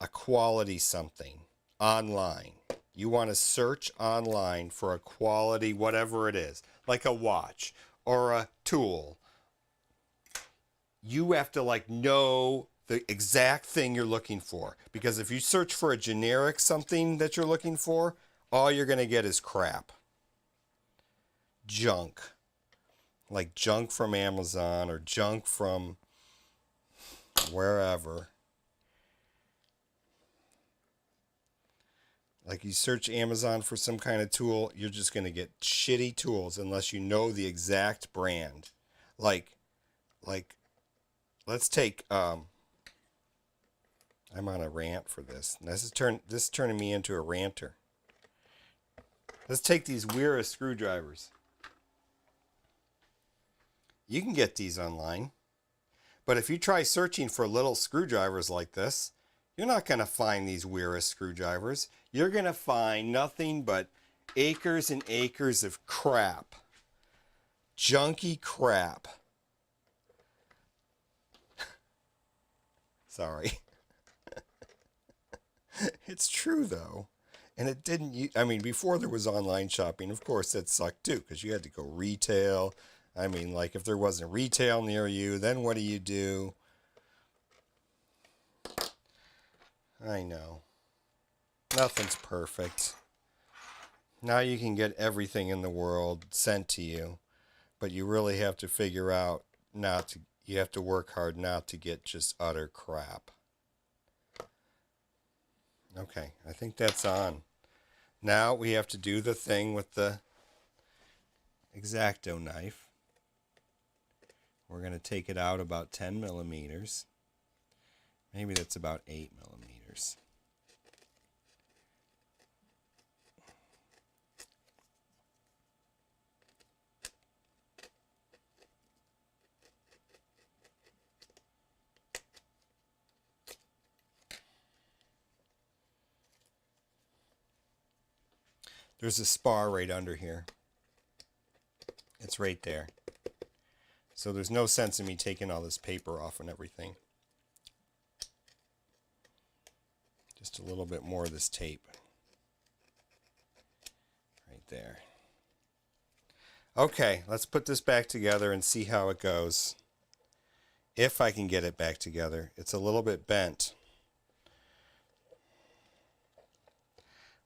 a quality something online, you want to search online for a quality, whatever it is, like a watch or a tool. You have to like know the exact thing you're looking for. Because if you search for a generic something that you're looking for, all you're going to get is crap. Junk. Like junk from Amazon or junk from wherever. Like you search Amazon for some kind of tool, you're just going to get shitty tools unless you know the exact brand. Like let's take, I'm on a rant for this. This is turning me into a ranter. Let's take these Wera screwdrivers. You can get these online. But if you try searching for little screwdrivers like this, you're not going to find these Wera screwdrivers. You're going to find nothing but acres and acres of crap. junky crap. Sorry. It's true, though. And it didn't, I mean, before there was online shopping, of course, that sucked too, because you had to go retail. I mean, like, if there wasn't retail near you, then what do? I know. Nothing's perfect. Now you can get everything in the world sent to you, but you really have to figure out you have to work hard not to get just utter crap. Okay, I think that's on. Now we have to do the thing with the X-Acto knife. We're going to take it out about 10 millimeters. Maybe that's about 8 millimeters. There's a spar right under here. It's right there. So there's no sense in me taking all this paper off and everything. Just a little bit more of this tape. Right there. Okay, let's put this back together and see how it goes. If I can get it back together. It's a little bit bent.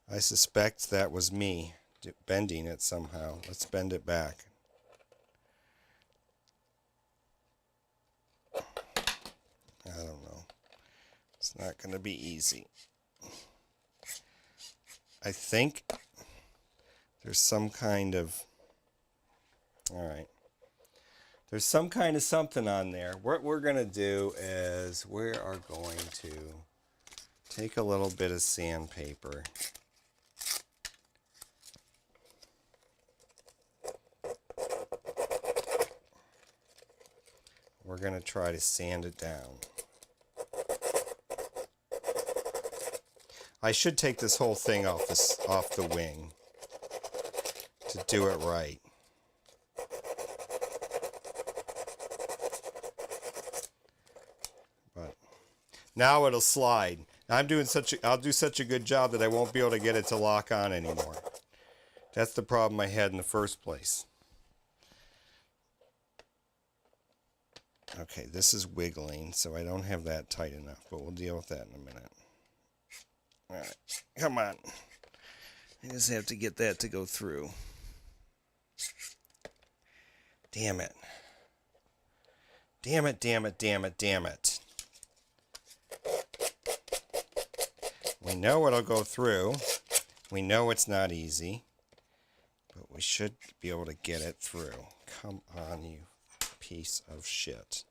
I suspect that was me bending it somehow. Let's bend it back. I don't know. It's not going to be easy. I think there's some kind of... Alright. There's some kind of something on there. What we're going to do is we are going to take a little bit of sandpaper. We're going to try to sand it down. I should take this whole thing off the wing to do it right. But now it'll slide. I'll do such a good job that I won't be able to get it to lock on anymore. That's the problem I had in the first place. Okay, this is wiggling, so I don't have that tight enough, but we'll deal with that in a minute. Alright, come on. I just have to get that to go through. Damn it. Damn it, damn it, damn it, damn it. We know it'll go through. We know it's not easy, but we should be able to get it through. Come on, you piece of shit.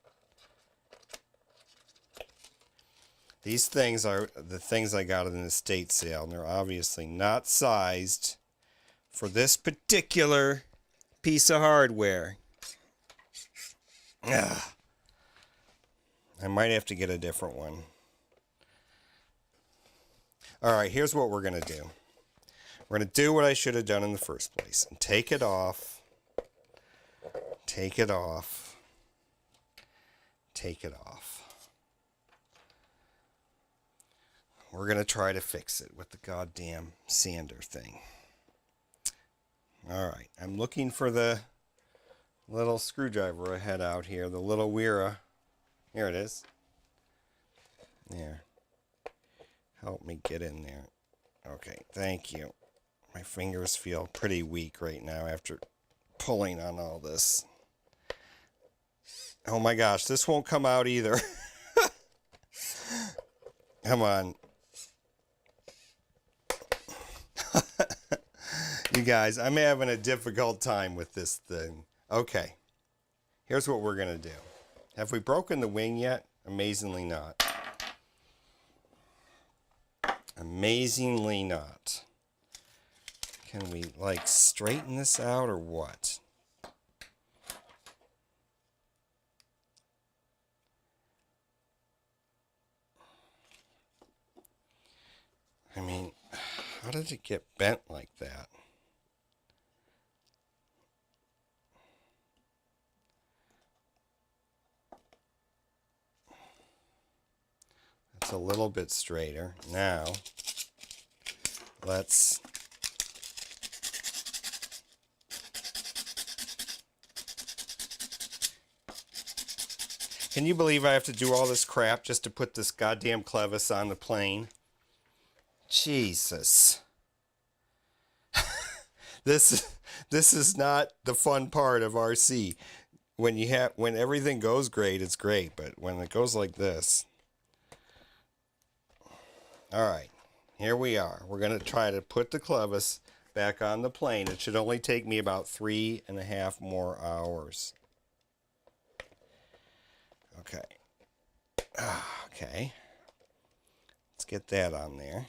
These things are the things I got in the estate sale, and they're obviously not sized for this particular piece of hardware. Ugh. I might have to get a different one. Alright, here's what we're going to do. We're going to do what I should have done in the first place. And take it off. Take it off. Take it off. We're going to try to fix it with the goddamn sander thing. Alright, I'm looking for the little screwdriver I had out here. The little Wera. Here it is. There. Help me get in there. Okay, thank you. My fingers feel pretty weak right now after pulling on all this. Oh my gosh, this won't come out either. Come on. You guys, I'm having a difficult time with this thing. Okay. Here's what we're going to do. Have we broken the wing yet? Amazingly not. Amazingly not. Can we, like, straighten this out or what? I mean, how did it get bent like that? a little bit straighter. Now, let's Can you believe I have to do all this crap just to put this goddamn clevis on the plane? Jesus. This is not the fun part of RC. When everything goes great, it's great, but when it goes like this. All right. Here we are. We're going to try to put the clevis back on the plane. It should only take me about 3.5 more hours. Okay. Okay. Let's get that on there.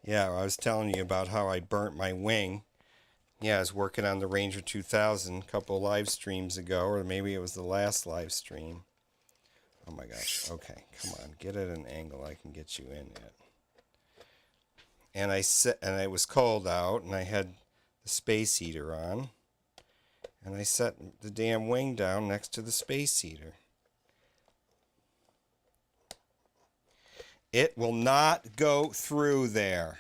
Yeah, I was telling you about how I burnt my wing. Yeah, I was working on the Ranger 2000 a couple of live streams ago, or maybe it was the last live stream. Oh my gosh. Okay, come on. Get at an angle I can get you in at. And it was cold out, and I had the space heater on. And I set the damn wing down next to the space heater. It will not go through there.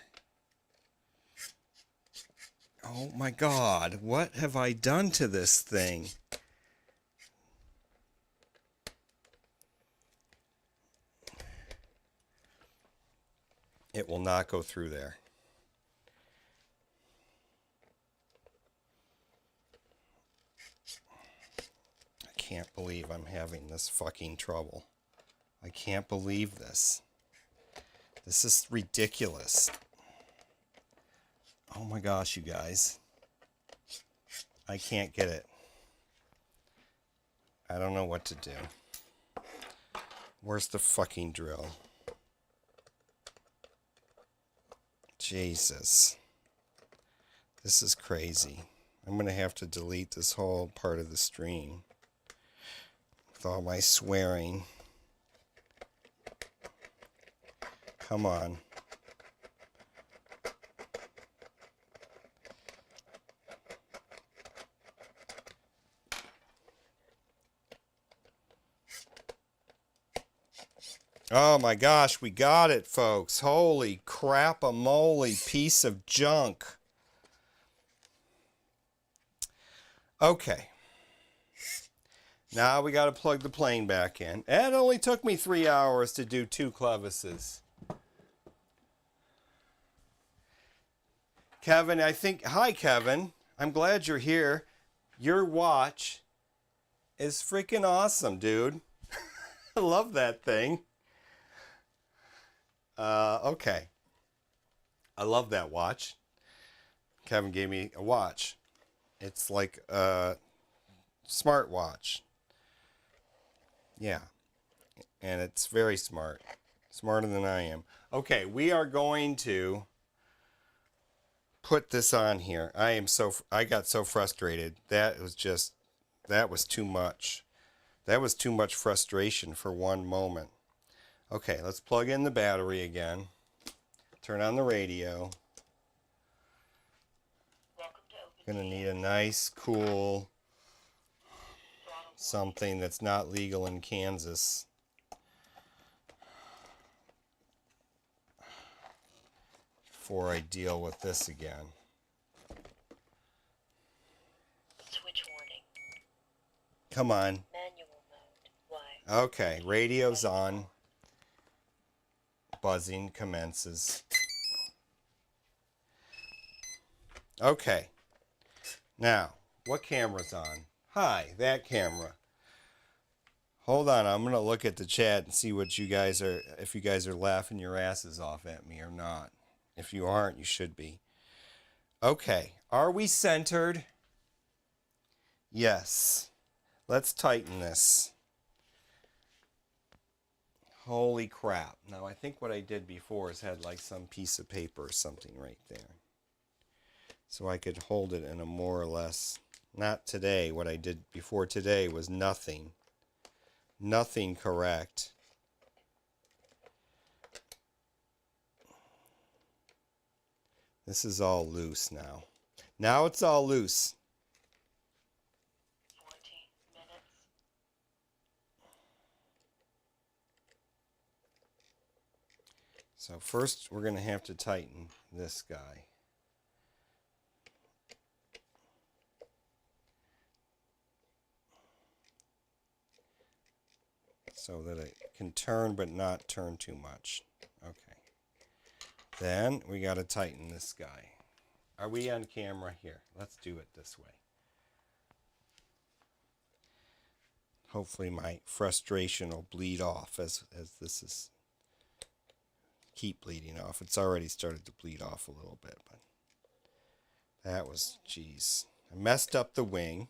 Oh my God, what have I done to this thing? It will not go through there. I can't believe I'm having this fucking trouble. I can't believe this. This is ridiculous. Oh my gosh, you guys. I can't get it. I don't know what to do. Where's the fucking drill? Jesus. This is crazy. I'm going to have to delete this whole part of the stream with all my swearing. Come on. Oh my gosh, we got it, folks. Holy crap-a-moly piece of junk. Okay. Now we got to plug the plane back in. It only took me 3 hours to do 2 clevises. Kevin, hi Kevin. I'm glad you're here. Your watch is freaking awesome, dude. I love that thing. Okay. I love that watch. Kevin gave me a watch. It's like a smartwatch. Yeah. And it's very smart. Smarter than I am. Okay, we are going to put this on here. I got so frustrated. That was too much. That was too much frustration for one moment. Okay, let's plug in the battery again. Turn on the radio. Gonna need a nice, cool something that's not legal in Kansas. Before I deal with this again. Switch warning. Come on. Manual mode. Why? Okay, radio's on. Buzzing commences. Okay. Now, what camera's on? Hi, that camera. Hold on, I'm going to look at the chat and see what you guys are, if you guys are laughing your asses off at me or not. If you aren't, you should be. Okay, are we centered? Yes. Let's tighten this. Holy crap. Now, I think what I did before is had like some piece of paper or something right there. So I could hold it in a more or less, not today. What I did before today was nothing. Nothing correct. This is all loose now. Now it's all loose. 14 minutes. So first we're going to have to tighten this guy. So that it can turn but not turn too much. Okay. Then we got to tighten this guy. Are we on camera here? Let's do it this way. Hopefully my frustration will bleed off as this is keep bleeding off. It's already started to bleed off a little bit, but that was, geez. I messed up the wing.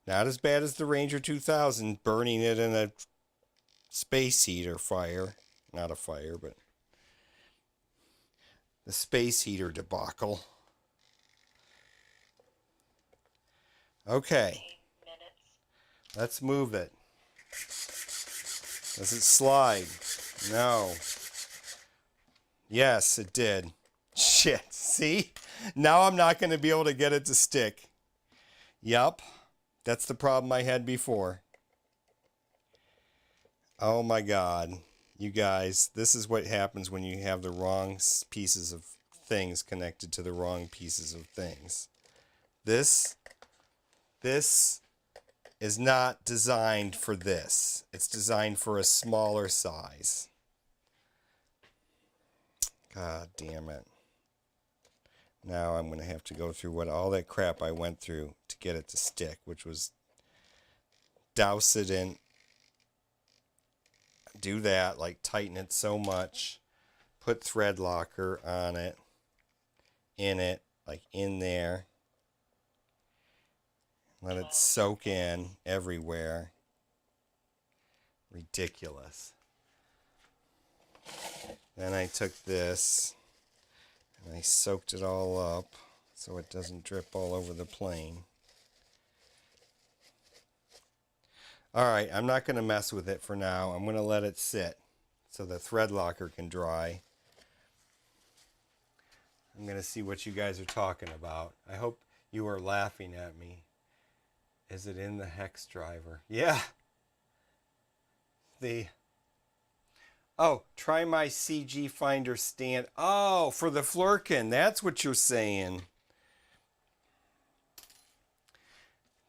Not as bad as the Ranger 2000, burning it in a space heater fire. Not a fire, but the space heater debacle. Okay. Let's move it. Does it slide? No. Yes, it did. Shit. See? Now I'm not going to be able to get it to stick. Yup. That's the problem I had before. Oh my God. You guys, this is what happens when you have the wrong pieces of things connected to the wrong pieces of things. This is not designed for this. It's designed for a smaller size. God damn it. Now I'm going to have to go through all that crap I went through to get it to stick, which was douse it in, do that, like tighten it so much, put thread locker on it, in it, like in there, let it soak in everywhere. Ridiculous. Then I took this and I soaked it all up so it doesn't drip all over the plane. Alright, I'm not going to mess with it for now. I'm going to let it sit so the thread locker can dry. I'm going to see what you guys are talking about. I hope you are laughing at me. Is it in the hex driver? Yeah. Oh, try my CG Finder stand. Oh, for the Flurkin. That's what you're saying.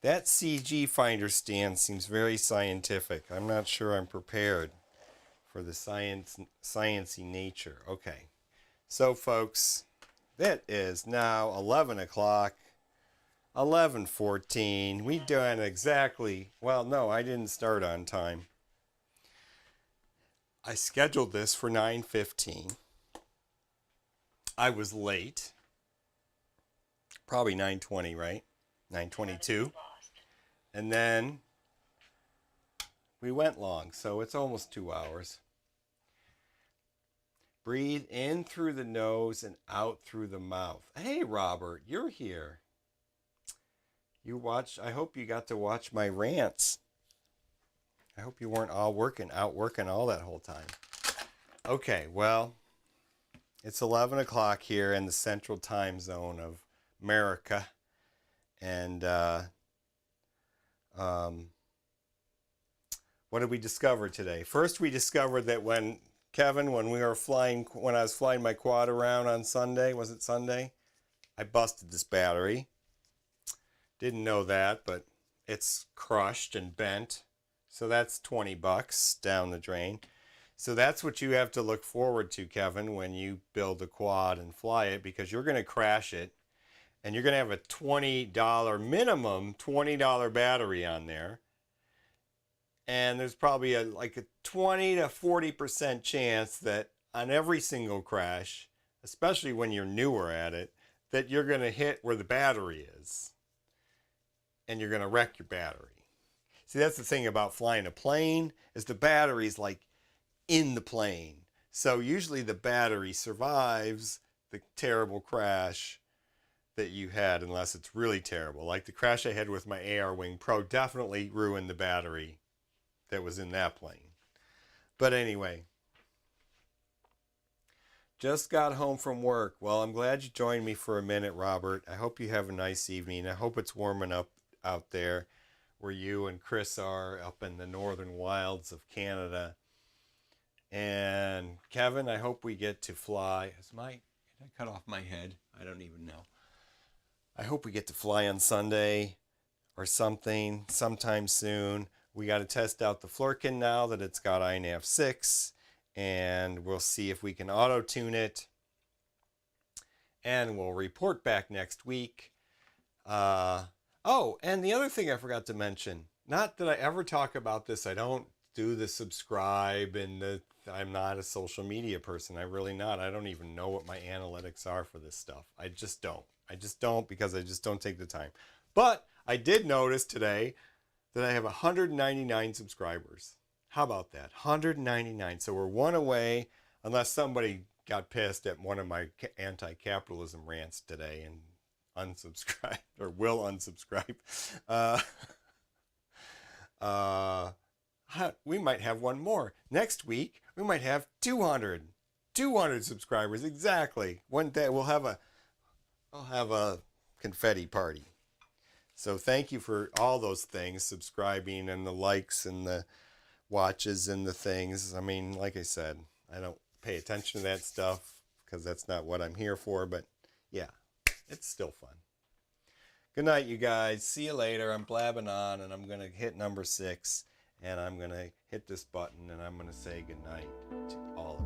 That CG Finder stand seems very scientific. I'm not sure I'm prepared for the sciencey nature. Okay. So, folks, it is now 11 o'clock. 11:14. We done exactly. Well, no, I didn't start on time. I scheduled this for 9:15. I was late. Probably 9:20, right? 9:22. And then we went long, so it's almost 2 hours. Breathe in through the nose and out through the mouth. Hey, Robert, you're here. I hope you got to watch my rants. I hope you weren't out working all that whole time. Okay, well, it's 11 o'clock here in the central time zone of America. And what did we discover today? First, we discovered that when I was flying my quad around on Sunday, was it Sunday? I busted this battery. Didn't know that, but it's crushed and bent. So that's $20 down the drain. So that's what you have to look forward to, Kevin, when you build a quad and fly it, because you're going to crash it. And you're going to have a minimum $20 battery on there. And there's probably a 20 to 40% chance that on every single crash, especially when you're newer at it, that you're going to hit where the battery is. And you're going to wreck your battery. See, that's the thing about flying a plane, is the battery's like in the plane. So usually the battery survives the terrible crash that you had, unless it's really terrible. Like the crash I had with my AR Wing Pro definitely ruined the battery that was in that plane. But anyway, Just got home from work. Well, I'm glad you joined me for a minute, Robert. I hope you have a nice evening. I hope it's warming up out there where you and Chris are up in the northern wilds of Canada. And Kevin, I hope we get to fly. Did I cut off my head? I don't even know. I hope we get to fly on Sunday or something sometime soon. We got to test out the Flurkin now that it's got INAV 6, and we'll see if we can auto-tune it. And we'll report back next week. Oh, and the other thing I forgot to mention, not that I ever talk about this, I don't do the subscribe and I'm not a social media person. I'm really not. I don't even know what my analytics are for this stuff. I just don't. Because I just don't take the time. But I did notice today that I have 199 subscribers. How about that? 199. So we're one away, unless somebody got pissed at one of my anti-capitalism rants today and unsubscribe or will unsubscribe. We might have one more. Next week, we might have 200 subscribers. Exactly. One day I'll have a confetti party. So thank you for all those things, subscribing and the likes and the watches and the things. I mean, like I said, I don't pay attention to that stuff because that's not what I'm here for. But yeah, it's still fun. Good night, you guys. See you later. I'm blabbing on, and I'm going to hit number 6, and I'm going to hit this button, and I'm going to say good night to all of you.